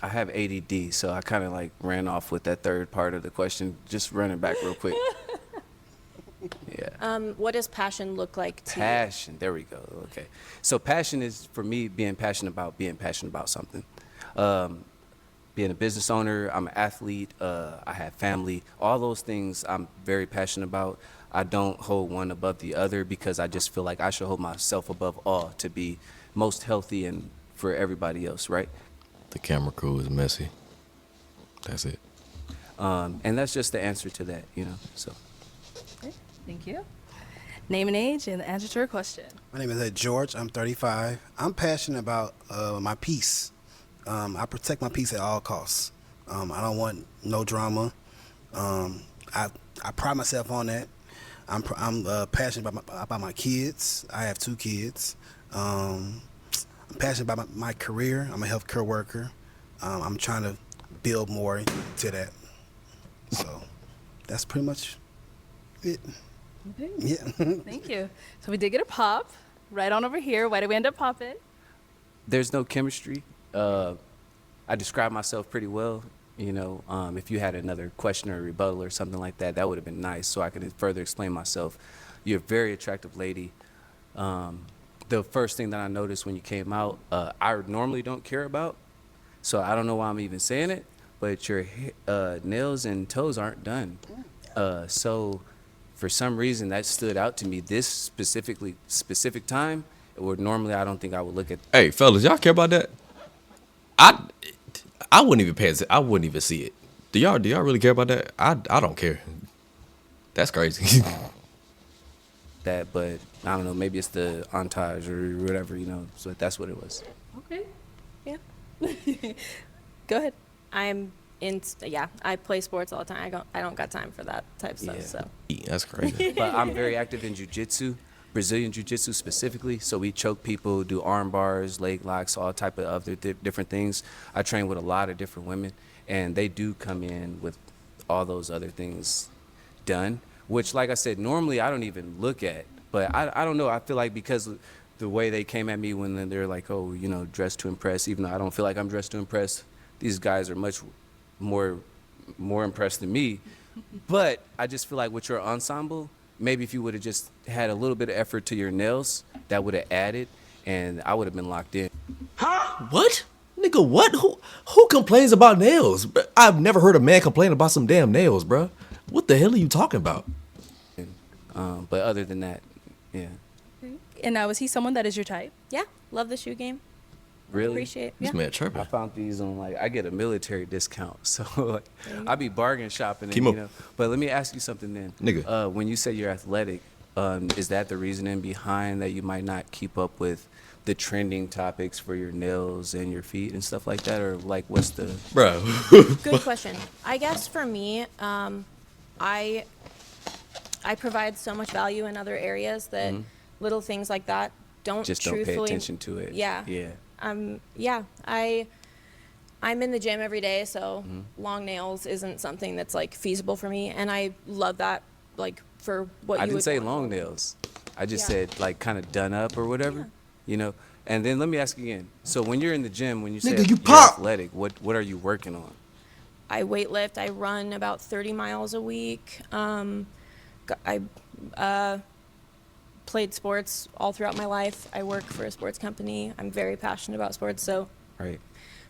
I have ADD, so I kind of like ran off with that third part of the question. Just running back real quick. Yeah. What does passion look like to you? Passion. There we go. Okay. So passion is for me being passionate about something. Being a business owner, I'm an athlete. I have family. All those things I'm very passionate about. I don't hold one above the other because I just feel like I should hold myself above all to be most healthy and for everybody else, right? The camera crew is messy. That's it. And that's just the answer to that, you know. So. Okay, thank you. Name and age and the answer to your question. My name is George. I'm 35. I'm passionate about my peace. I protect my peace at all costs. I don't want no drama. I pride myself on that. I'm passionate about my kids. I have 2 kids. I'm passionate about my career. I'm a healthcare worker. I'm trying to build more to that. So that's pretty much it. Okay. Yeah. Thank you. So we did get a pop right on over here. Why did we end up popping? There's no chemistry. I describe myself pretty well. You know, if you had another question or rebuttal or something like that, that would have been nice so I could further explain myself. You're a very attractive lady. The first thing that I noticed when you came out, I normally don't care about, so I don't know why I'm even saying it, but your nails and toes aren't done. So for some reason that stood out to me this specific time, where normally I don't think I would look at. Hey, fellas, y'all care about that? I wouldn't even pay attention. I wouldn't even see it. Do y'all really care about that? I don't care. That's crazy. That, but I don't know, maybe it's the entourage or whatever, you know, so that's what it was. Okay. Yeah. Go ahead. I play sports all the time. I don't got time for that type of stuff. So That's crazy. But I'm very active in jiu-jitsu, Brazilian jiu-jitsu specifically, so we choke people, do arm bars, leg locks, all type of other different things. I train with a lot of different women, and they do come in with all those other things done, which, like I said, normally I don't even look at. But I don't know. I feel like because the way they came at me when they're like, oh, you know, dressed to impress, even though I don't feel like I'm dressed to impress, these guys are much more impressed than me. But I just feel like with your ensemble, maybe if you would have just had a little bit of effort to your nails, that would have added, and I would have been locked in. Huh? What? Nigga, what? Who complains about nails? I've never heard a man complain about some damn nails, bruh. What the hell are you talking about? But other than that, yeah. And now, is he someone that is your type? Yeah, love the shoe game. Really? Appreciate. This Yeah. man tripping. I found these on, like, I get a military discount, so like, I be bargain shopping, and, Keep you up. know. But let me ask you something then, Nigga. When you say you're athletic, is that the reasoning behind that you might not keep up with the trending topics for your nails and your feet and stuff like that, or like what's the? Bro. Good question. I guess for me, I provide so much value in other areas that little things like that don't Just don't pay truthfully attention to it. Yeah. Yeah. I'm in the gym every day, so long nails isn't something that's like feasible for me, and I love that, like, for what I you didn't would say want. long nails. I just Yeah. said like kind of done up or whatever, you know. And then let me ask again. So when you're in the gym, when you say Nigga, you you're pop. athletic, what are you working on? I weightlift. I run about 30 miles a week. I played sports all throughout my life. I work for a sports company. I'm very passionate about sports, so Right.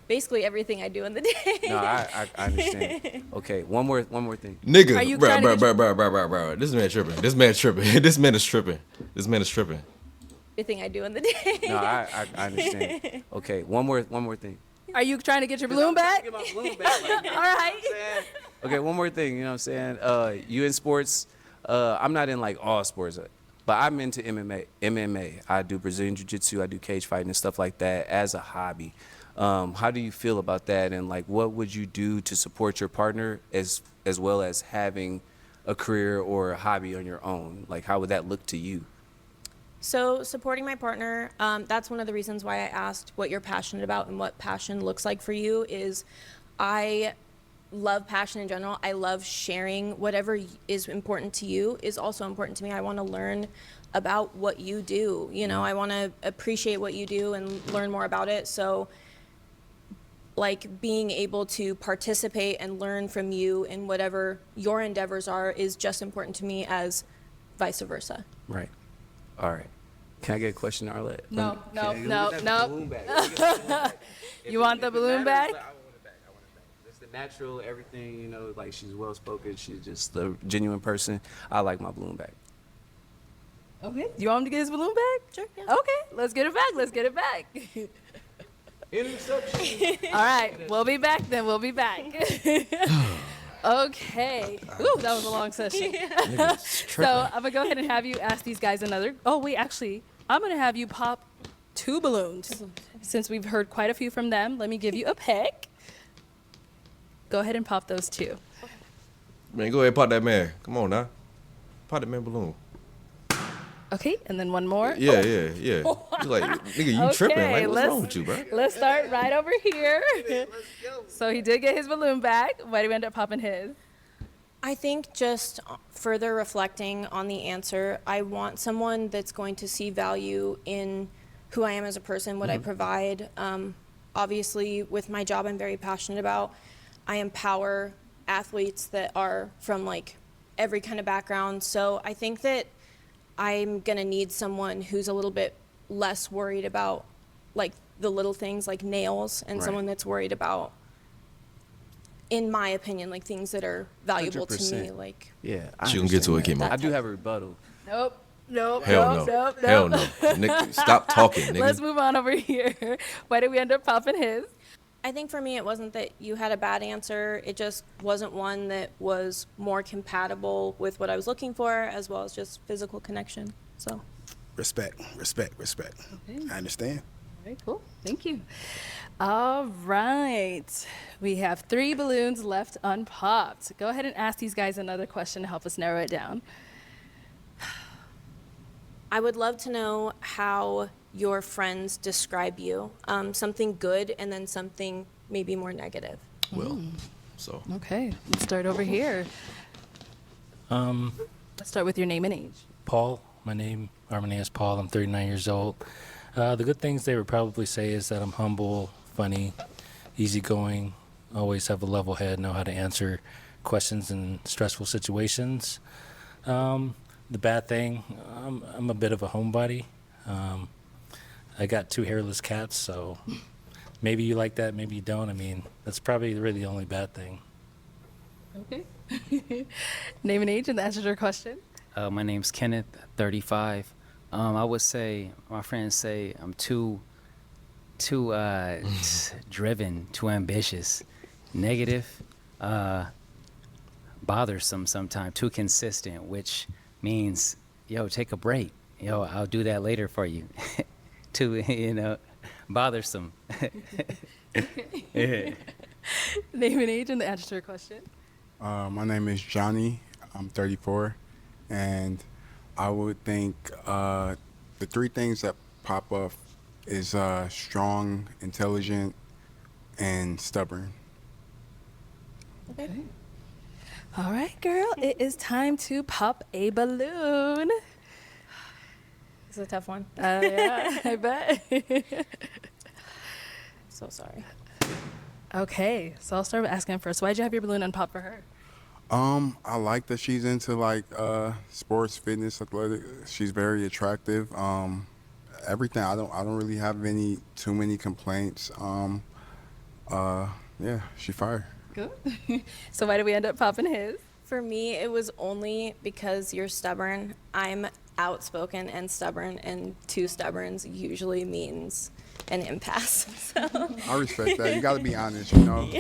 basically everything I do in the day. No, I understand. Okay, one more thing. Nigga, Are you bro, trying to bro. This man tripping. This man tripping. This man is tripping. This man is tripping. Everything I do in the day. No, I understand. Okay, one more thing. Are you trying to get your balloon back? Get my balloon back. Like, All right. okay, one more thing. You know what I'm saying? You in sports? I'm not in like all sports, but I'm into MMA. I do Brazilian jiu-jitsu. I do cage fighting and stuff like that as a hobby. How do you feel about that? And like, what would you do to support your partner as well as having a career or a hobby on your own? Like, how would that look to you? So supporting my partner, that's one of the reasons why I asked what you're passionate about and what passion looks like for you. Is I love passion in general. I love sharing whatever is important to you is also important to me. I want to learn about what you do. You know, I want to appreciate what you do and learn more about it. So like being able to participate and learn from you in whatever your endeavors are is just important to me as vice versa. Right. All right. Can I get a question, Arlette? No. Balloon back. You want the balloon back? I want it back. It's the natural, everything, you know, like she's well spoken. She's just a genuine person. I like my balloon back. Okay. You want him to get his balloon back? Sure. Yeah. Okay. Let's get it back. Interception. All right. We'll be back then. Okay. Ooh, that was a long session. So I'm gonna go ahead and have you ask these guys another. Oh wait, actually, I'm gonna have you pop 2 balloons. Since we've heard quite a few from them, let me give you a pick. Go ahead and pop those 2. Man, go ahead and pop that man. Come on now. Pop that man balloon. Okay, and then one more. Yeah. You like, nigga, you tripping. Like, what's wrong with you, bro? Let's start right over here. So he did get his balloon back. Why did we end up popping his? I think just further reflecting on the answer, I want someone that's going to see value in who I am as a person, what I provide. Obviously, with my job I'm very passionate about, I empower athletes that are from like every kind of background. So I think that I'm gonna need someone who's a little bit less worried about like the little things like nails, and someone that's worried about, in my opinion, like things that are valuable to me. 100%. Like, Yeah. She gonna get to it, Kimo. I do have a rebuttal. Nope. Hell no. Nick, stop talking, nigga. Let's move on over here. Why did we end up popping his? I think for me, it wasn't that you had a bad answer. It just wasn't one that was more compatible with what I was looking for, as well as just physical connection. So, Respect. Okay. I understand. Very cool. Thank you. All right. We have 3 balloons left unpopped. Go ahead and ask these guys another question to help us narrow it down. I would love to know how your friends describe you. Something good and then something maybe more negative. Well, so. Okay. Let's start over here. Let's start with your name and age. Paul, my name is Paul. I'm 39 years old. The good things they would probably say is that I'm humble, funny, easygoing, always have a level head, know how to answer questions in stressful situations. The bad thing, I'm a bit of a homebody. I got 2 hairless cats, so maybe you like that, maybe you don't. I mean, that's probably really the only bad thing. Okay. Name and age and the answer to your question. My name's Kenneth, 35. I would say, my friends say I'm too driven, too ambitious, negative, bothersome sometimes, too consistent, which means, yo, take a break. Yo, I'll do that later for you. Too, bothersome. Name and age and the answer to your question. My name is Johnny. I'm 34, and I would think the 3 things that pop up is strong, intelligent, and stubborn. Okay. All right, girl. It is time to pop a balloon. This is a tough one. Yeah, I bet. So sorry. Okay, so I'll start with asking first. Why'd you have your balloon unpop for her? I like that she's into like sports, fitness, athletic. She's very attractive. Everything. I don't really have too many complaints. Yeah, she fire. Cool. So why did we end up popping his? For me, it was only because you're stubborn. I'm outspoken and stubborn, and 2 stubborns usually means an impasse. So. I respect that. You got to be honest, you know.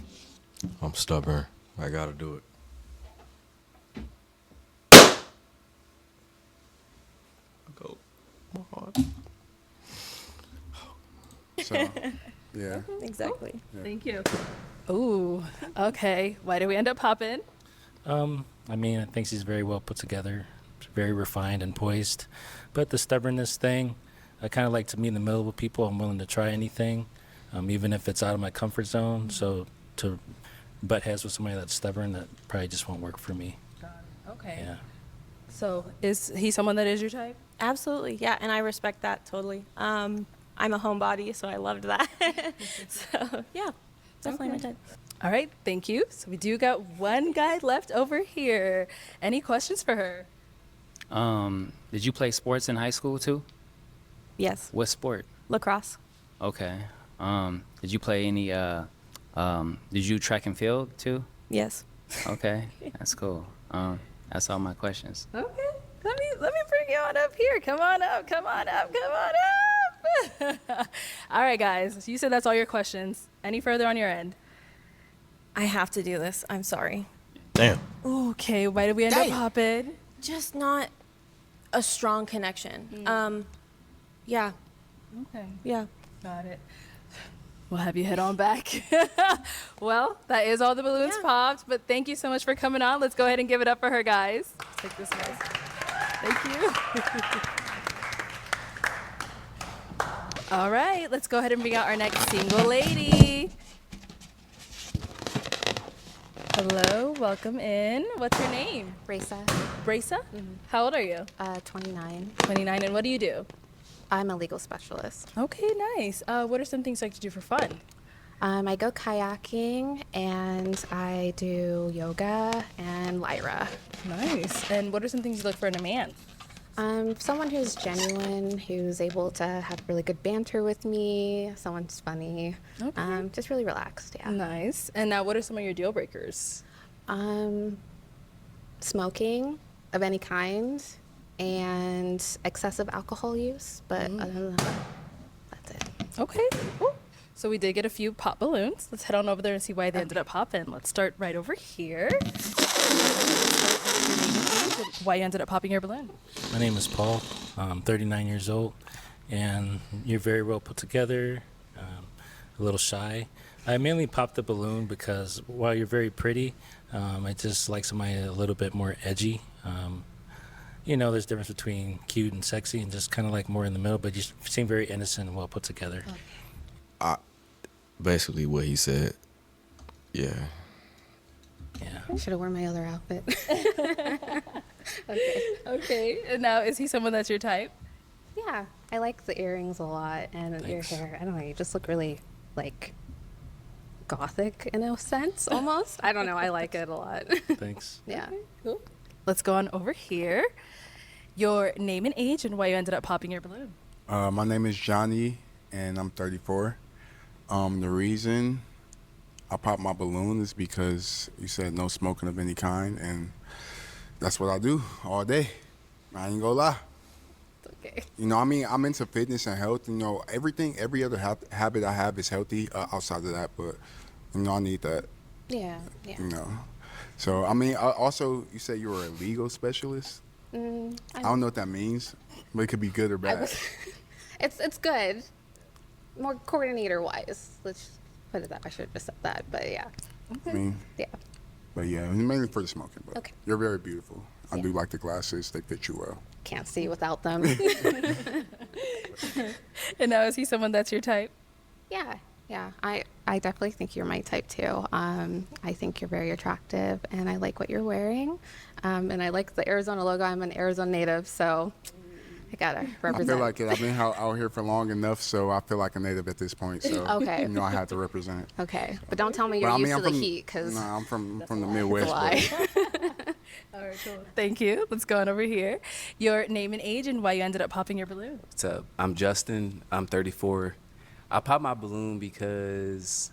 I'm stubborn. I gotta do it. Go. Come on. So, yeah. Exactly. Yeah. Thank you. Ooh, okay. Why did we end up popping? I mean, I think she's very well put together, very refined and poised. But the stubbornness thing, I kind of like to meet in the middle with people. I'm willing to try anything, even if it's out of my comfort zone. So to butt heads with somebody that's stubborn, that probably just won't work for me. Okay. Yeah. So is he someone that is your type? Absolutely, yeah, and I respect that totally. I'm a homebody, so I loved that. So, yeah. Definitely my type. All right, thank you. So we do got one guy left over here. Any questions for her? Did you play sports in high school too? Yes. What sport? Lacrosse. Okay. Did you play any? Did you track and field too? Yes. Okay, that's cool. That's all my questions. Okay. Let me bring you on up here. Come on up. All right, guys. You said that's all your questions. Any further on your end? I have to do this. I'm sorry. Damn. Okay. Why did we end up hopping? Just not a strong connection. Yeah. Okay. Yeah. Got it. We'll have you head on back. Well, that is all the balloons popped, but thank you so much for coming on. Let's go ahead and give it up for her, guys. Let's take this, guys. Thank you. All right, let's go ahead and bring out our next single lady. Hello, welcome in. What's your name? Brisa. Brisa? How old are you? 29. 29, and what do you do? I'm a legal specialist. Okay, nice. What are some things you like to do for fun? I go kayaking and I do yoga and lyra. Nice. And what are some things you look for in a man? Someone who's genuine, who's able to have really good banter with me, someone's funny, just really relaxed, yeah. Nice. And now what are some of your deal breakers? Smoking of any kind and excessive alcohol use, but other than that, that's it. Okay, cool. So we did get a few pop balloons. Let's head on over there and see why they ended up popping. Let's start right over here. Why you ended up popping your balloon? My name is Paul. I'm 39 years old, and you're very well put together, a little shy. I mainly popped the balloon because while you're very pretty, I just like somebody a little bit more edgy. You know, there's a difference between cute and sexy and just kind of like more in the middle, but you seem very innocent and well put together. Basically what he said. Yeah. I should have worn my other outfit. Okay. And now, is he someone that's your type? Yeah, I like the earrings a lot and your hair. I don't know, you just look really, like, gothic in a sense, almost. I don't know, I like it a lot. Thanks. Yeah. Okay, cool. Let's go on over here. Your name and age and why you ended up popping your balloon. My name is Johnny, and I'm 34. The reason I popped my balloon is because you said no smoking of any kind, and that's what I do all day. I ain't gonna lie. It's okay. You know, I mean, I'm into fitness and health. You know, every other habit I have is healthy outside of that, but, you know, I need that. Yeah. You know. So, I mean, also, you said you were a legal specialist. I don't know what that means, but it could be good or bad. It's good. More coordinator wise. Let's put it that. I should have just said that, but yeah. I mean, yeah. But yeah, mainly for the smoking. But Okay. you're very beautiful. I do like the glasses; they fit you well. Can't see without them. And now, is he someone that's your type? Yeah. I definitely think you're my type too. I think you're very attractive, and I like what you're wearing, and I like the Arizona logo. I'm an Arizona native, so I gotta represent. I feel like it. I've been out here for long enough, so I feel like a native at this point. So Okay. you know, I have to represent. Okay, but don't tell me you're But, I mean, used I'm to the from- heat, because No, I'm from the Midwest. lie. but- All right, cool. Thank you. Let's go on over here. Your name and age and why you ended up popping your balloon. What's up? I'm Justin. I'm 34. I popped my balloon because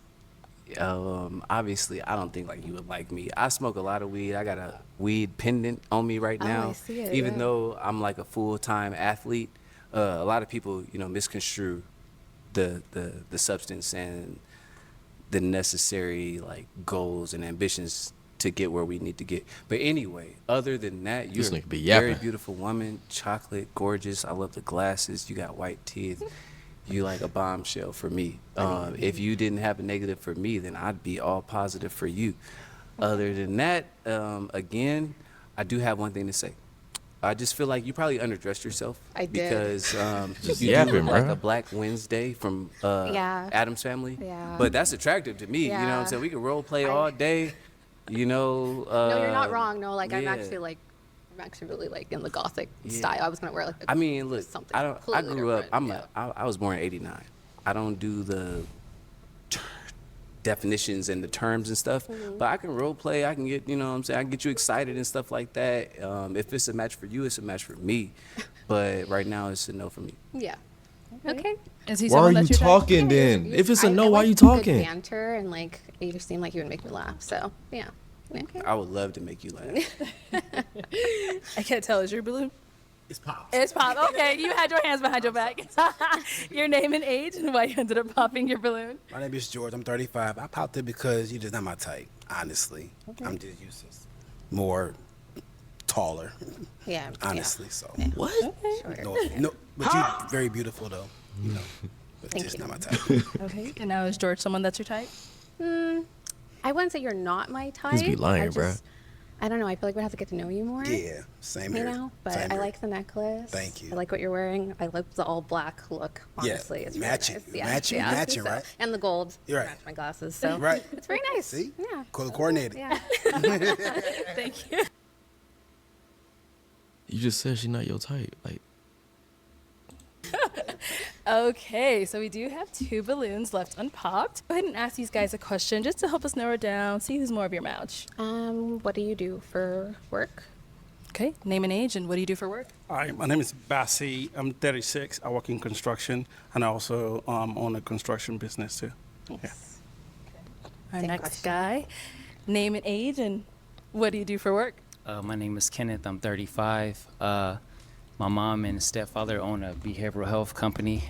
obviously I don't think like you would like me. I smoke a lot of weed. I got a weed pendant on me right Oh, now. I see it, Even yeah. though I'm like a full-time athlete, a lot of people, you know, misconstrue the substance and the necessary like goals and ambitions to get where we need to get. But anyway, other than that, This you're a nigga be very yapping. beautiful woman, chocolate, gorgeous. I love the glasses. You got white teeth. You like a bombshell for me. If you didn't have a negative for me, then I'd be all positive for you. Other than that, again, I do have one thing to say. I just feel like you probably underdressed yourself. I did. Because Just you yapping, look like bruh. a Black Wednesday from Yeah. Adam's Family. Yeah. But that's attractive to me. You know what I'm Yeah. saying? We can role play all day. You know. No, you're not wrong. No, like I'm yeah. actually really like in the gothic Yeah. style. I was gonna wear like. I mean, look, something I completely grew up. different, I was born in '89. I don't do the definitions and the terms and stuff. But I can role play. I can get, you know what I'm saying, I can get you excited and stuff like that. If it's a match for you, it's a match for me. But right now, it's a no for me. Yeah. Okay. Is he Why are someone you that you talking type? then? If it's a I no, why like you good talking? banter, and like you seem like you would make me laugh. So yeah. Okay. I would love to make you laugh. I can't tell. Is your balloon? It's pop. It's pop. Okay, you had your hands behind your back. Your name and age and why you ended up popping your balloon. My name is George. I'm 35. I popped it because you're just not my type, honestly. I'm just used to more taller. Yeah. Honestly, so. What? No, but you're very beautiful, though. You know, but Thank just you. not my type. Okay. And now is George someone that's your type? I wouldn't say you're not my type. He's be lying, I bruh. just, I don't know. I feel like we'd have to get to know you more. Yeah, same You here. know, but Same I here. like the necklace. Thank you. I like what you're wearing. I like the all black look. Honestly, it's really matching. nice. Yeah, Matching, yeah. matching, So- right? And the gold. You're right. Match my glasses. So Right. it's very nice. See? Yeah. Color coordinated. Yeah. Thank you. You just said she's not your type. Like, Okay, so we do have 2 balloons left unpopped. Go ahead and ask these guys a question just to help us narrow it down, see who's more of your match. What do you do for work? Okay, name and age, and what do you do for work? Hi, my name is Bassi. I'm 36. I work in construction, and I also own a construction business too. Yeah. Our next guy, name and age, and what do you do for work? My name is Kenneth. I'm 35. My mom and stepfather own a behavioral health company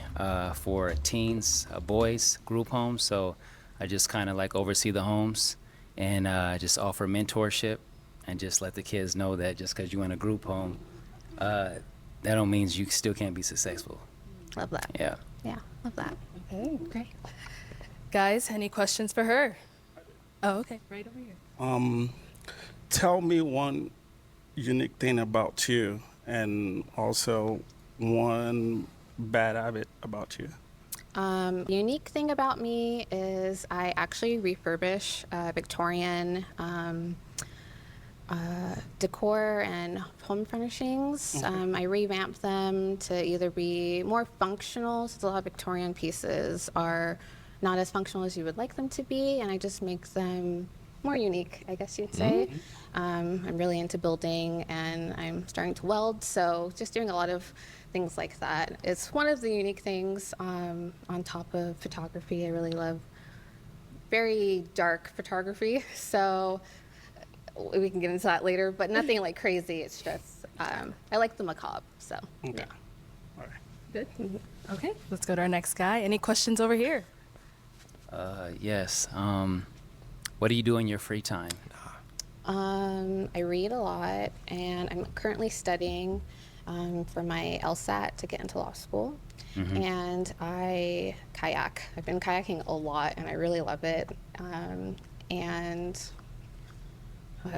for teens, boys, group homes. So I just kind of like oversee the homes and just offer mentorship and just let the kids know that just because you're in a group home, that don't mean you still can't be successful. Love that. Yeah. Yeah, love that. Okay, great. Guys, any questions for her? Oh, okay, right over here. Tell me one unique thing about you, and also one bad habit about you. Unique thing about me is I actually refurbish Victorian decor and home furnishings. I revamp them to either be more functional, since a lot of Victorian pieces are not as functional as you would like them to be, and I just make them more unique, I guess you'd say. I'm really into building, and I'm starting to weld, so just doing a lot of things like that. It's one of the unique things on top of photography. I really love very dark photography, so we can get into that later, but nothing like crazy. It's just, I like the macabre, so yeah. Good. Okay, let's go to our next guy. Any questions over here? Yes. What do you do in your free time? I read a lot, and I'm currently studying for my LSAT to get into law school. And I kayak. I've been kayaking a lot, and I really love it. And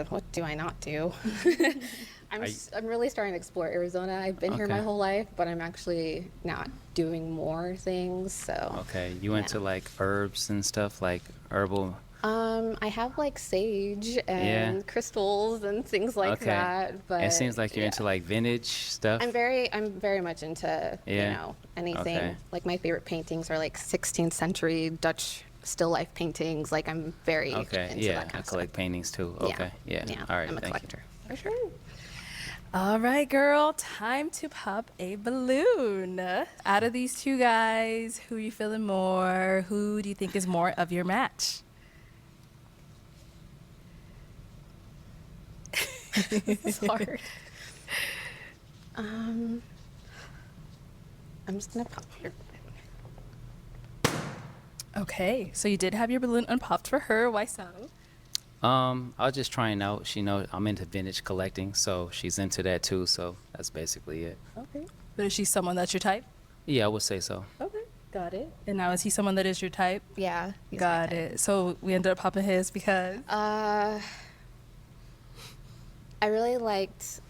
what do I not do? I'm really starting to explore Arizona. I've been here my Okay. whole life, but I'm actually not doing more things. So Okay, you into like herbs and stuff, like herbal. I have like sage and crystals and things like that. But it seems like you're into like vintage stuff. I'm very much into you know anything. Okay. Like my favorite paintings are like 16th century Dutch still life paintings. Like I'm very into yeah, that kind I of collect paintings too. Okay, yeah. All right, I'm a thank collector. For sure. All right, girl, time to pop a balloon. Out of these 2 guys, who are you feeling more? Who do you think is more of your match? It's hard. I'm just gonna pop here. Okay, so you did have your balloon unpopped for her. Why so? I was just trying out. She knows I'm into vintage collecting, so she's into that too. So that's basically it. Okay. But is she someone that's your type? Yeah, I would say so. Okay, got it. And now is he someone that is your type? Yeah. Got it. So we ended up popping his because? I really liked.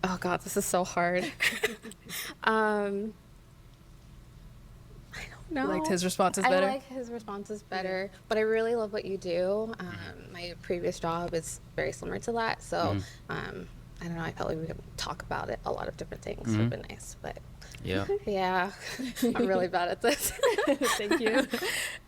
Oh God, this is so hard. I don't know. Liked his responses better? I like his responses better, but I really love what you do. My previous job is very similar to that, so I don't know. I felt like we could talk about it. A lot of different things would Mhm. have been nice, but Yeah. yeah, I'm really bad at this. Thank you.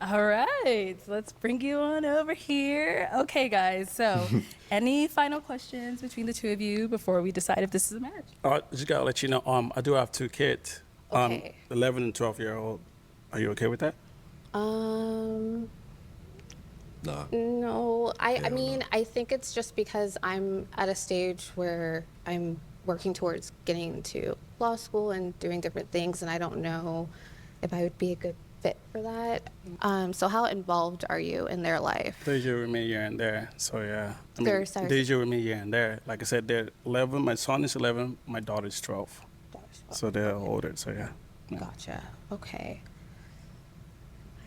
All right, let's bring you on over here. Okay, guys. So, any final questions between the two of you before we decide if this is a match? Just gotta let you know, I do have 2 kids. Okay. 11 and 12-year-old. Are you okay with that? Um, Nah. no, I mean, I think it's just because I'm at a stage where I'm working towards getting to law school and doing different things, and I don't know if I would be a good fit for that. So how involved are you in their life? They usually with me here and there. So yeah. Sorry. They usually with me here and there. Like I said, they're 11. My son is 11. My daughter is 12. So they're older. So yeah. Gotcha. Okay.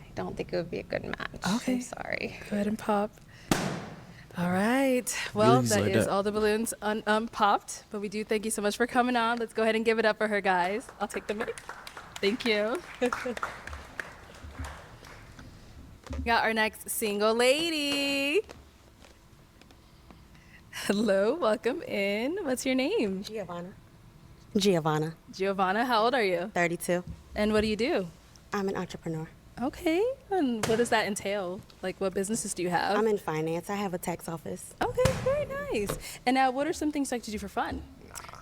I don't think it would be a good match. Okay. I'm sorry. Go ahead and pop. All right. Well, Just that like is that. all the balloons popped. But we do thank you so much for coming on. Let's go ahead and give it up for her, guys. I'll take the mic. Thank you. Got our next single lady. Hello, welcome in. What's your name? Giovana. Giovana. Giovana, how old are you? 32. And what do you do? I'm an entrepreneur. Okay. And what does that entail? Like, what businesses do you have? I'm in finance. I have a tax office. Okay, very nice. And now, what are some things you like to do for fun?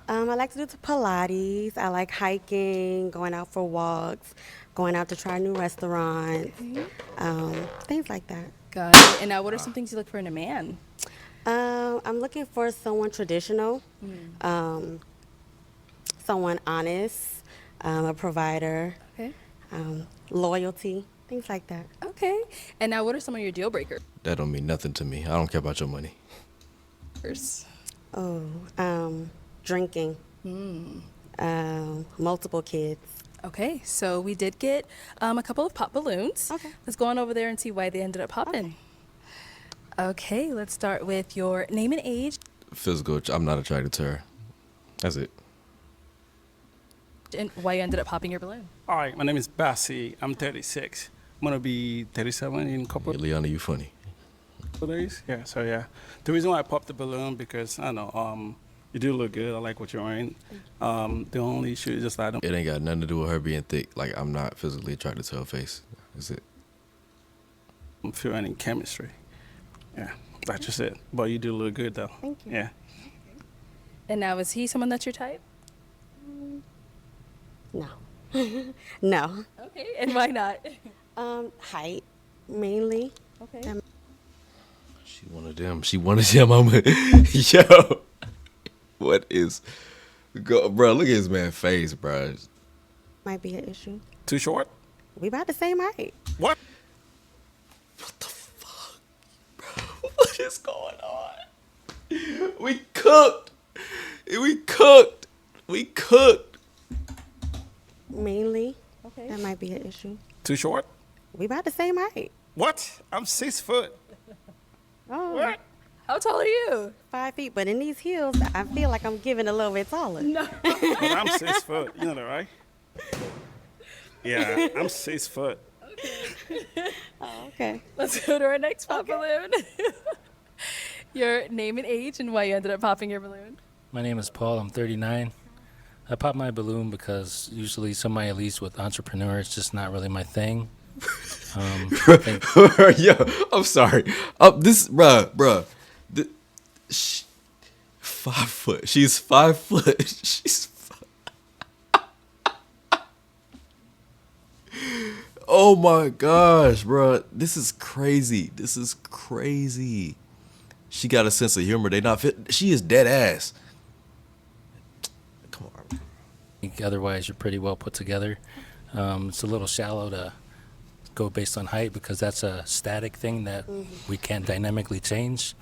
I like to do Pilates. I like hiking, going out for walks, going out to try new restaurants, things like that. Got it. And now, what are some things you look for in a man? I'm looking for someone traditional, someone honest, a provider, Okay. loyalty, things like that. Okay. And now, what are some of your deal breakers? That don't mean nothing to me. I don't care about your money. Drinking, multiple kids. Okay, so we did get a couple of pop balloons. Okay. Let's go on over there and see why they ended up popping. Okay, let's start with your name and age. Physical. I'm not attracted to her. That's it. And why you ended up popping your balloon. All right, my name is Bassi. I'm 36. I'm gonna be 37 in a couple Yeah, Leona, you funny. of days. Yeah, so yeah. The reason why I popped the balloon because I don't know, you do look good. I like what you're wearing. The only issue is just that I don't It ain't got nothing to do with her being thick. Like, I'm not physically attracted to her face. That's it. feel any chemistry. Yeah, that's just it. But you do look good though. Thank you. Yeah. And now, is he someone that's your type? No. No. Okay, and why not? Height, mainly. Okay. She one of them. She one of them. Yo. What is... Bro, look at his man's face, bro. Might be an issue. Too short? We about the same height. What? What is going on? We cooked. We cooked. We cooked. Mainly. Okay. That might be an issue. Too short? We about the same height. What? I'm 6 foot. Oh. What? How tall are you? 5 feet, but in these heels, I feel like I'm getting a little bit taller. No. But I'm 6 foot. You know that, right? Yeah, I'm 6 foot. Oh, okay. Let's go to our next pop balloon. Your name and age and why you ended up popping your balloon. My name is Paul. I'm 39. I pop my balloon because usually somebody at least with entrepreneur is just not really my thing. Yo, I'm sorry. Bruh. 5 foot. She's 5 foot. She's. Oh my gosh, bruh. This is crazy. This is crazy. She got a sense of humor. They not fit. She is dead ass. Come on. Otherwise, you're pretty well put together. It's a little shallow to go based on height because that's a static thing that we can't dynamically change.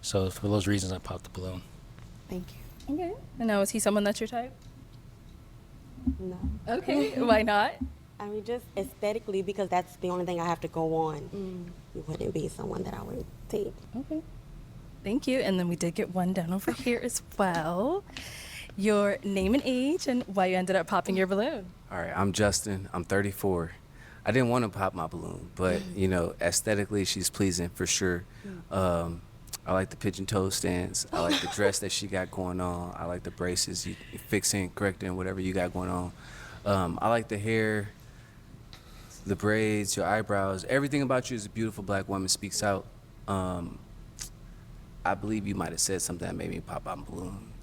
So for those reasons, I popped the balloon. Thank you. Okay. And now, is he someone that's your type? No. Okay. Why not? I mean, just aesthetically, because that's the only thing I have to go on. It wouldn't be someone that I would take. Okay. Thank you. And then we did get one down over here as well. Your name and age and why you ended up popping your balloon. All right, I'm Justin. I'm 34. I didn't want to pop my balloon, but you know, aesthetically, she's pleasing for sure. I like the pigeon toe stance. I like the dress that she got going on. I like the braces, you fixing, correcting, whatever you got going on. I like the hair, the braids, your eyebrows. Everything about you as a beautiful black woman speaks out. I believe you might have said something that made me pop out a balloon,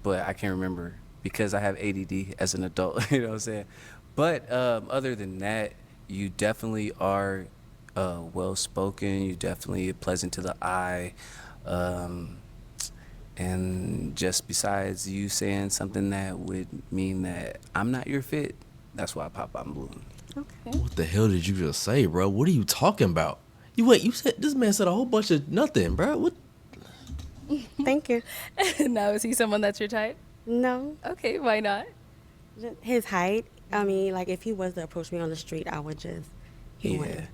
but I can't remember because I have ADD as an adult. You know what I'm saying? But other than that, you definitely are well-spoken. You definitely pleasant to the eye. And just besides you saying something that would mean that I'm not your fit, that's why I pop out a balloon. Okay. What the hell did you just say, bro? What are you talking about? You said this man said a whole bunch of nothing, bro. What? Thank you. Now, is he someone that's your type? No. Okay, why not? His height. I mean, like if he was to approach me on the street, I would just. He wouldn't.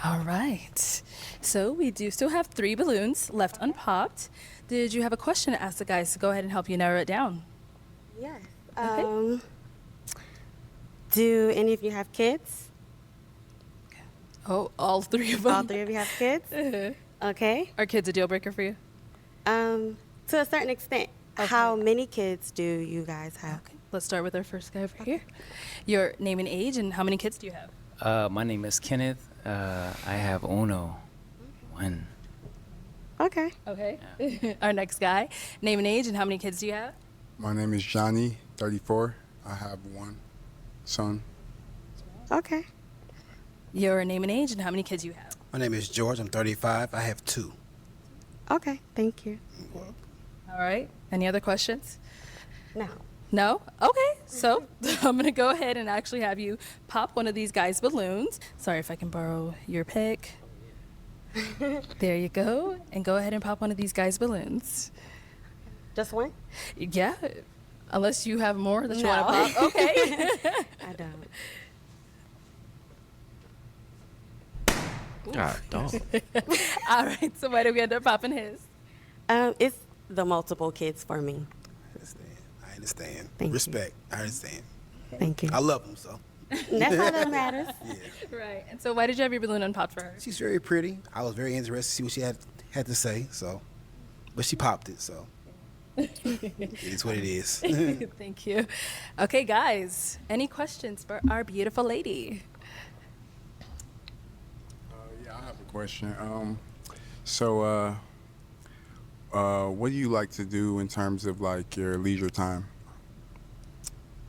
All right. So we do still have 3 balloons left unpopped. Did you have a question to ask the guys to go ahead and help you narrow it down? Yes. Okay. Do any of you have kids? Oh, all 3 of them. All 3 of you have kids? Okay. Are kids a deal breaker for you? To a certain extent. Okay. How many kids do you guys have? Okay. Let's start with our first guy over here. Your name and age, and how many kids do you have? My name is Kenneth. I have uno. 1. Okay. Okay. Our next guy, name and age, and how many kids do you have? My name is Johnny, 34. I have 1 son. Okay. Your name and age, and how many kids you have? My name is George. I'm 35. I have 2. Okay. Thank you. All right. Any other questions? No. No? Okay. So I'm going to go ahead and actually have you pop one of these guys' balloons. Sorry if I can borrow your pick. There you go. And go ahead and pop one of these guys' balloons. Just one? Yeah. Unless you have more that you No. want to pop. Okay. I don't. God, dog. All right. So why did we end up popping his? It's the multiple kids for me. I understand. Thank you. Respect. I understand. Thank you. I love them, so. That's all that matters. Right. And so why did you have your balloon unpopped for her? She's very pretty. I was very interested to see what she had to say, so. But she popped it, so. It is what it is. Thank you. Okay, guys. Any questions for our beautiful lady? Yeah, I have a question. What do you like to do in terms of like your leisure time?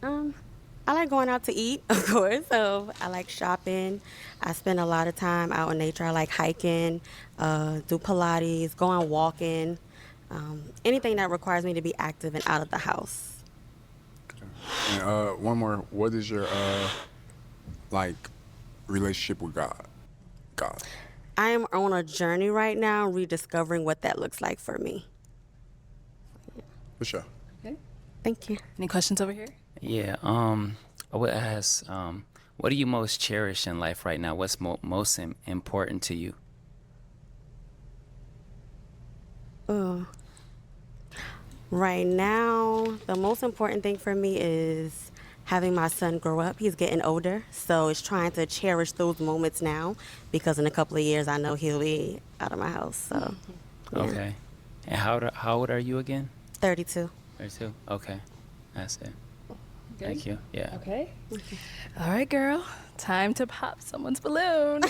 I like going out to eat, of course. So I like shopping. I spend a lot of time out in nature. I like hiking, do Pilates, going walking, anything that requires me to be active and out of the house. And one more. What is your like relationship with God? I am on a journey right now, rediscovering what that looks like for me. For sure. Okay. Thank you. Any questions over here? Yeah. I would ask, what do you most cherish in life right now? What's most important to you? Right now, the most important thing for me is having my son grow up. He's getting older, so it's trying to cherish those moments now because in a couple of years, I know he'll be out of my house. So, yeah. Okay. And how old are you again? 32. 32. Okay. That's it. Good? Thank you. Yeah. Okay. All right, girl. Time to pop someone's balloon.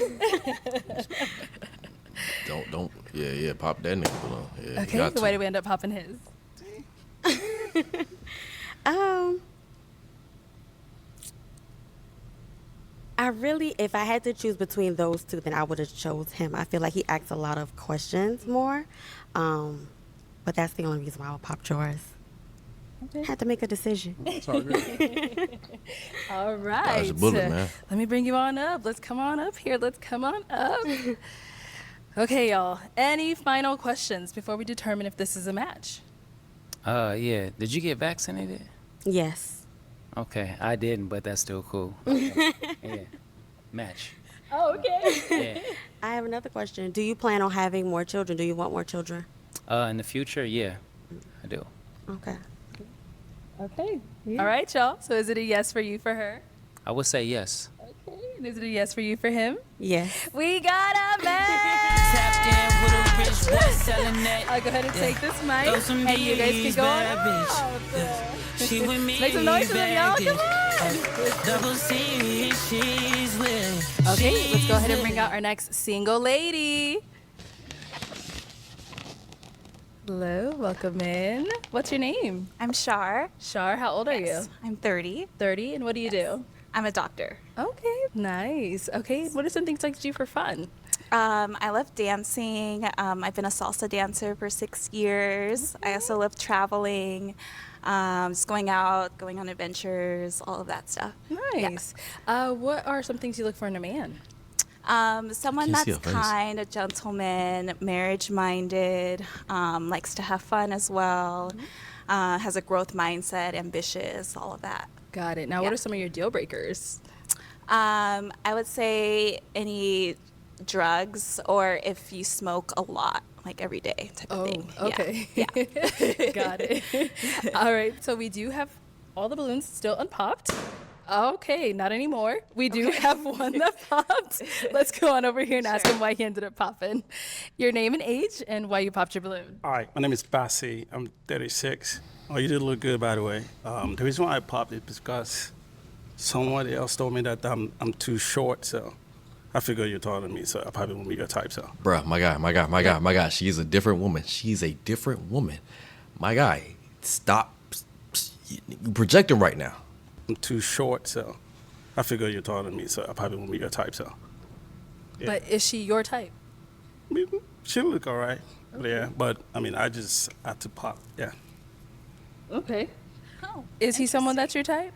Don't. Yeah. Pop that nigga balloon. Yeah, you Okay. got So to. why did we end up popping his? I really, if I had to choose between those two, then I would have chose him. I feel like he asks a lot of questions more, but that's the only reason why I would pop yours. Okay. Had to make a decision. All right. Dodge the bullet, man. Let me bring you on up. Let's come on up here. Let's come on up. Okay, y'all. Any final questions before we determine if this is a match? Yeah. Did you get vaccinated? Yes. Okay. I didn't, but that's still cool. Okay. Yeah. Match. Oh, okay. Yeah. I have another question. Do you plan on having more children? Do you want more children? In the future, yeah, I do. Okay. Okay. All right, y'all. So is it a yes for you for her? I would say yes. Okay. And is it a yes for you for him? Yes. We got a match. Tapped in with a rich boy selling that. I'll go ahead and take this mic, Throw some and you guys can D's, go on bad bitch. out. She with me, Make some noise for them, y'all. bad Come bitch. on. Double C, she's with. Okay, let's go ahead and she's bring with. out our next single lady. Hello, welcome in. What's your name? I'm Shar. Shar, how old are you? I'm 30. 30, and what do you do? I'm a doctor. Okay, nice. Okay, what are some things like to do for fun? I love dancing. I've been a salsa dancer for 6 years. I also love traveling, just going out, going on adventures, all of that stuff. Nice. What are some things you look for in a man? Someone Can't see that's your face. kind, a gentleman, marriage-minded, likes to have fun as well, has a growth mindset, ambitious, all of that. Got it. Now, what are some of your deal breakers? I would say any drugs or if you smoke a lot, like every day type of thing. Okay. Yeah. Got it. All right. So we do have all the balloons still unpopped. Okay, not anymore. We do have one that popped. Let's go on over here and ask him why he ended up popping. Your name and age and why you popped your balloon. All right, my name is Bassi. I'm 36. Oh, you did look good, by the way. The reason why I popped it is because someone else told me that I'm too short, so I figure you're taller than me, so I probably won't be your type, so. Bruh, my guy. She's a different woman. She's a different woman. My guy, stop projecting right now. I'm too short, so I figure you're taller than me, so I probably won't be your type, so. Yeah. But is she your type? She look all right, yeah, but I mean, I just had to pop, yeah. Okay. Is he someone that's your type?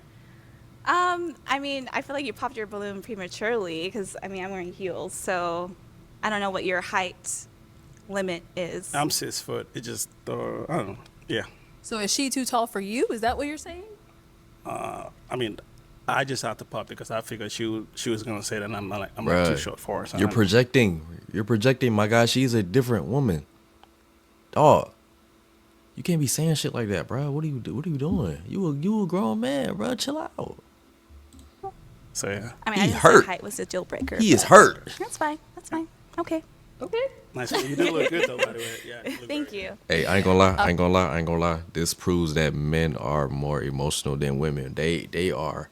I mean, I feel like you popped your balloon prematurely because, I mean, I'm wearing heels, so I don't know what your height limit is. I'm 6 foot. It just, I don't know. Yeah. So is she too tall for you? Is that what you're saying? I mean, I just had to pop it because I figured she was gonna say that I'm like too Bruh, short for her. So You're I don't know. projecting. You're projecting, my guy. She's a different woman. Dog. You can't be saying shit like that, bro. What are you doing? You a grown man, bro. Chill out. So yeah. I mean, He I didn't hurt. say height was a deal breaker. He is but hurt. That's fine. That's fine. Okay. Okay. Nice. You do look good though, by the way. Yeah. You look Thank you. Hey, I ain't gonna lie. This proves that men are more emotional than women. They are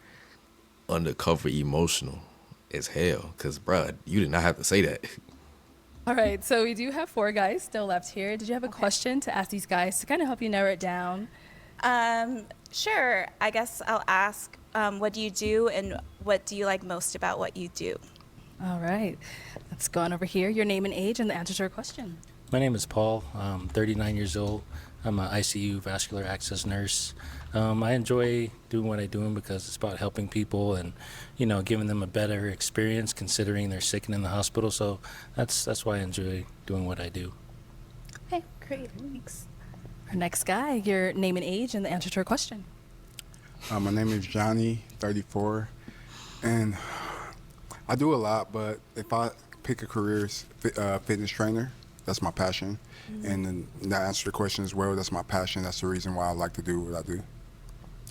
undercover emotional as hell. Cause, bruh, you did not have to say that. All right. So we do have 4 guys still left here. Did you have a question to ask these guys to kind of help you narrow it down? Sure. I guess I'll ask, what do you do and what do you like most about what you do? All right. Let's go on over here. Your name and age and the answer to our question. My name is Paul. I'm 39 years old. I'm an ICU vascular access nurse. I enjoy doing what I do because it's about helping people and, giving them a better experience considering they're sick and in the hospital. So that's why I enjoy doing what I do. Okay, great. Thanks. Our next guy, your name and age and the answer to our question. My name is Johnny, 34, and I do a lot, but if I pick a career as fitness trainer, that's my passion. And then that answer the question as well, that's my passion. That's the reason why I like to do what I do.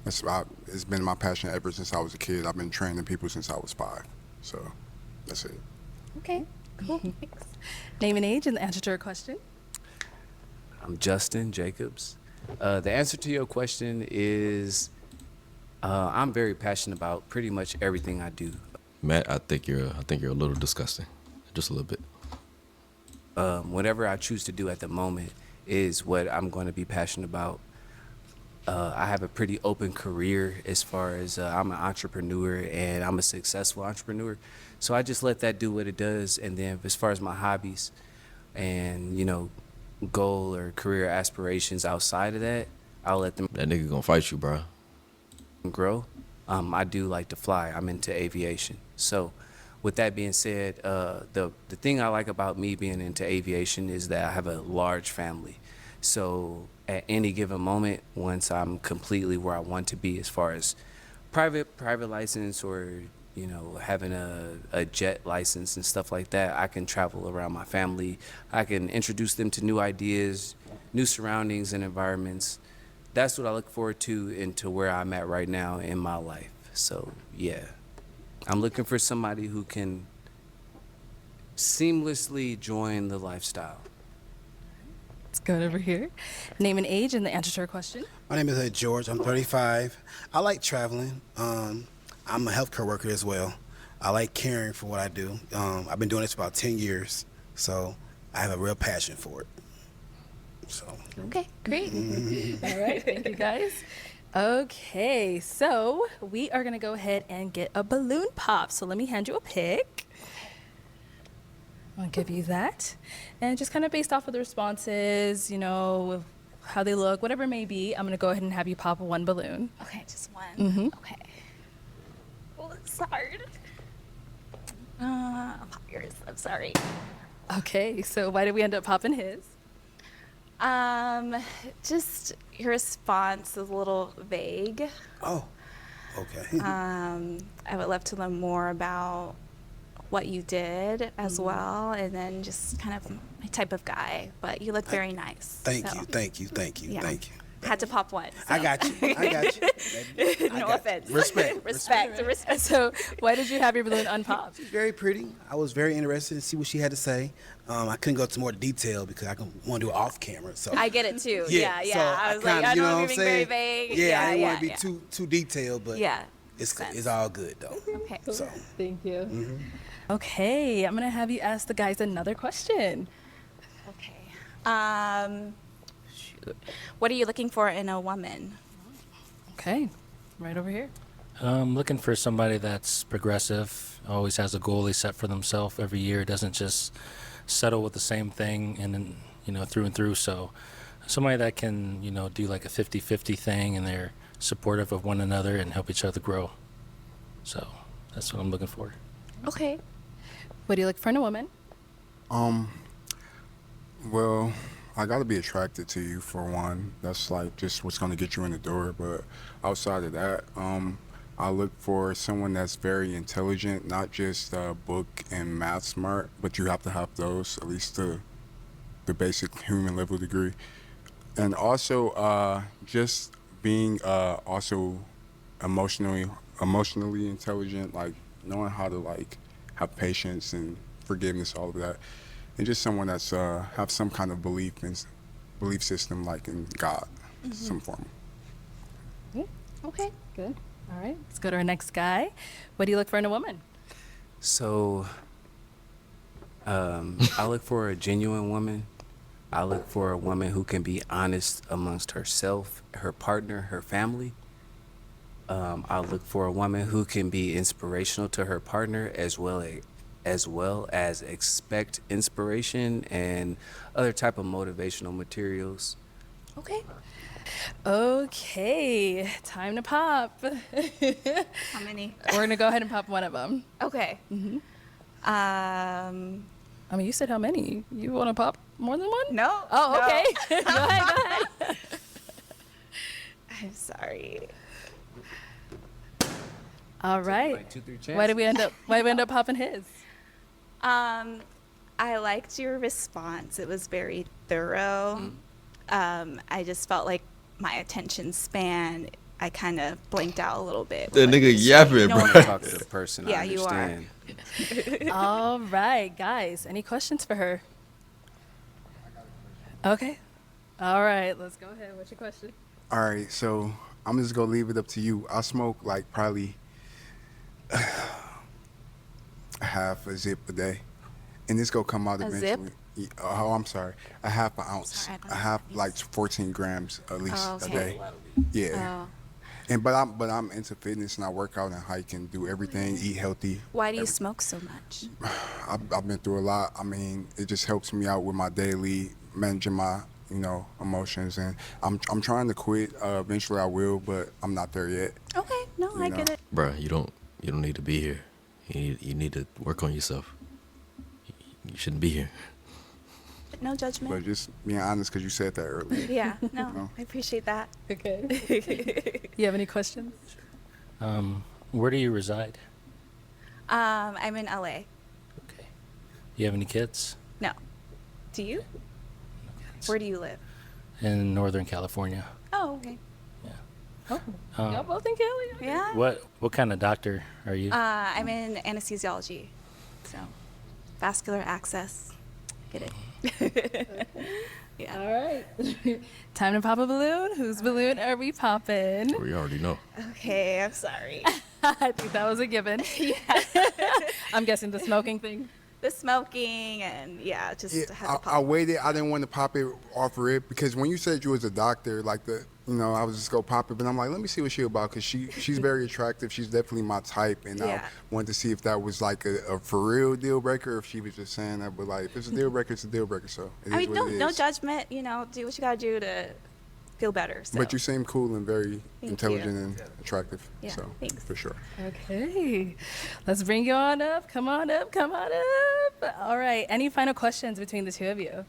It's been my passion ever since I was a kid. I've been training people since I was 5. So that's it. Okay, cool. Thanks. Name and age and the answer to our question. I'm Justin Jacobs. The answer to your question is I'm very passionate about pretty much everything I do. Matt, I think you're a little disgusting. Just a little bit. Whatever I choose to do at the moment is what I'm going to be passionate about. I have a pretty open career as far as I'm an entrepreneur and I'm a successful entrepreneur. So I just let that do what it does. And then as far as my hobbies and, goal or career aspirations outside of that, I'll let them. That nigga gonna fight you, bro. Grow. I do like to fly. I'm into aviation. So with that being said, the thing I like about me being into aviation is that I have a large family. So at any given moment, once I'm completely where I want to be as far as private license or, having a jet license and stuff like that, I can travel around my family. I can introduce them to new ideas, new surroundings and environments. That's what I look forward to into where I'm at right now in my life. So, yeah. I'm looking for somebody who can seamlessly join the lifestyle. Going over here. Name and age and the answer to our question. My name is George. I'm 35. I like traveling. I'm a healthcare worker as well. I like caring for what I do. I've been doing this for about 10 years, so I have a real passion for it. So. Okay, great. All right, thank you guys. Okay, so we are gonna go ahead and get a balloon pop. So let me hand you a pick. I'll give you that. And just kind of based off of the responses, you know, how they look, whatever it may be, I'm gonna go ahead and have you pop one balloon. Okay, just one. Mhm. Okay. Well, it's hard. I'll pop yours. I'm sorry. Okay, so why did we end up popping his? Just your response is a little vague. Oh, okay. I would love to learn more about what you did as well, and then just kind of my type of guy. But you look very nice. Thank so. you, thank you, thank you, Yeah. thank you. Had to pop one. I got you. I got you. No got offense. you. Respect. Respect. So why did you have your balloon unpopped? She's very pretty. I was very interested to see what she had to say. I couldn't go into more detail because I want to do it off camera. So I get it too. Yeah. So I was like, kinda, I you know know I'm what I'm being very saying? vague. Yeah, I didn't want to be yeah. too detailed, but Yeah. it's all good though. Okay. So. Thank you. Mhm. Okay, I'm gonna have you ask the guys another question. Shoot. What are you looking for in a woman? Okay, right over here. Looking for somebody that's progressive, always has a goal they set for themselves every year, doesn't just settle with the same thing and then, through and through. So somebody that can, do like a 50-50 thing and they're supportive of one another and help each other grow. So that's what I'm looking for. Okay. What do you look for in a woman? Well, I gotta be attracted to you for one. That's like just what's gonna get you in the door. But outside of that, I look for someone that's very intelligent, not just book and math smart, but you have to have those, at least the basic human level degree. And also just being also emotionally intelligent, like knowing how to like have patience and forgiveness, all of that. And just someone that's have some kind of belief system, like in God, some form. Okay, good. All right, let's go to our next guy. What do you look for in a woman? So, I look for a genuine woman. I look for a woman who can be honest amongst herself, her partner, her family. I look for a woman who can be inspirational to her partner as well as expect inspiration and other type of motivational materials. Okay. Okay, time to pop. How many? We're gonna go ahead and pop one of them. Okay. I mean, you said how many? You want to pop more than one? No. Oh, no. okay. Go ahead. I'm sorry. All right. Like 2-3 Why did we end up popping his? I liked your response. It was very thorough. I just felt like my attention span, I kind of blanked out a little bit. That nigga yapping, No bro. offense. Talk to the person. Yeah, I you are. understand. All right, guys. Any questions for her? Okay. All right, let's go ahead. What's your question? All right, so I'm just gonna leave it up to you. I smoke like probably half a zip a day, and this gonna come out A zip? eventually. Oh, I'm sorry, a half an ounce, Sorry, I don't a half like 14 grams at least Oh, a okay. day. Yeah. Oh. And but I'm into fitness and I work out and hike and do everything, eat healthy. Why do you smoke so much? I've been through a lot. I mean, it just helps me out with my daily managing my emotions, and I'm trying to quit. Eventually I will, but I'm not there yet. Okay, no, I get it. Bruh, you don't need to be here. You need to work on yourself. You shouldn't be here. No judgment. But just being honest, because you said that earlier. Yeah, no, I appreciate that. Okay. You have any questions? Where do you reside? I'm in LA. Do you have any kids? No. Do you? Where do you live? In Northern California. Oh, okay. Oh, Um, y'all both in Cali? Yeah. What kind of doctor are you? I'm in anesthesiology, so vascular access. Get it? Yeah. All right. Time to pop a balloon. Whose balloon are we popping? We already know. Okay, I'm sorry. I think that was a given. Yeah. I'm guessing the smoking thing. The smoking and just Yeah, had to pop. I waited. I didn't want to pop it off rip because when you said you was a doctor, like I was just go pop it. But I'm like, let me see what she about because she's very attractive. She's definitely my type, and I wanted to see if that was like a for real deal breaker, or if she was just saying that. But like, if it's a deal breaker, it's a deal breaker. So it is what it is. No judgment. Do what you gotta do to feel better. So. But you seem cool and very Thank intelligent you. and attractive. Yeah, so thanks. for sure. Okay. Let's bring you on up. Come on up. Come on up. All right. Any final questions between the two of you?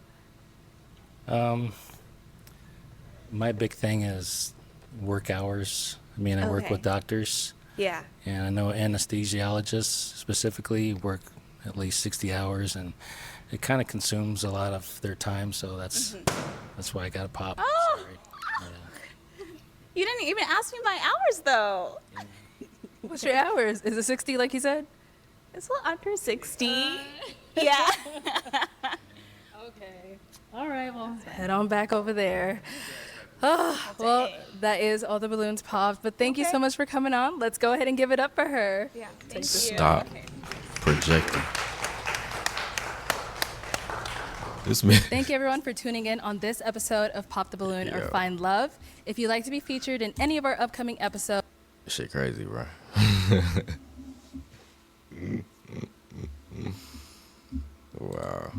My big thing is work hours. I mean, I work Okay. with doctors, Yeah. and I know anesthesiologists specifically work at least 60 hours, and it kind of consumes a lot of their time. So that's why I got to pop. Oh. Sorry. You didn't even ask me my hours though. What's your hours? Is it 60 like you said? It's a little under 60. Yeah. Okay. All right. Well, head on back over there. Well, that is all the balloons popped. But thank you so much for coming on. Let's go ahead and give it up for her. Yeah. Thank you. Stop projecting. This man. Thank you, everyone, for tuning in on this episode of Pop the Balloon or Yeah. Find Love. If you'd like to be featured in any of our upcoming episodes, Shit crazy, bro. Wow.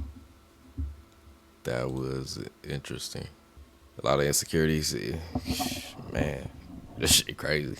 That was interesting. A lot of insecurities. Man, this shit crazy.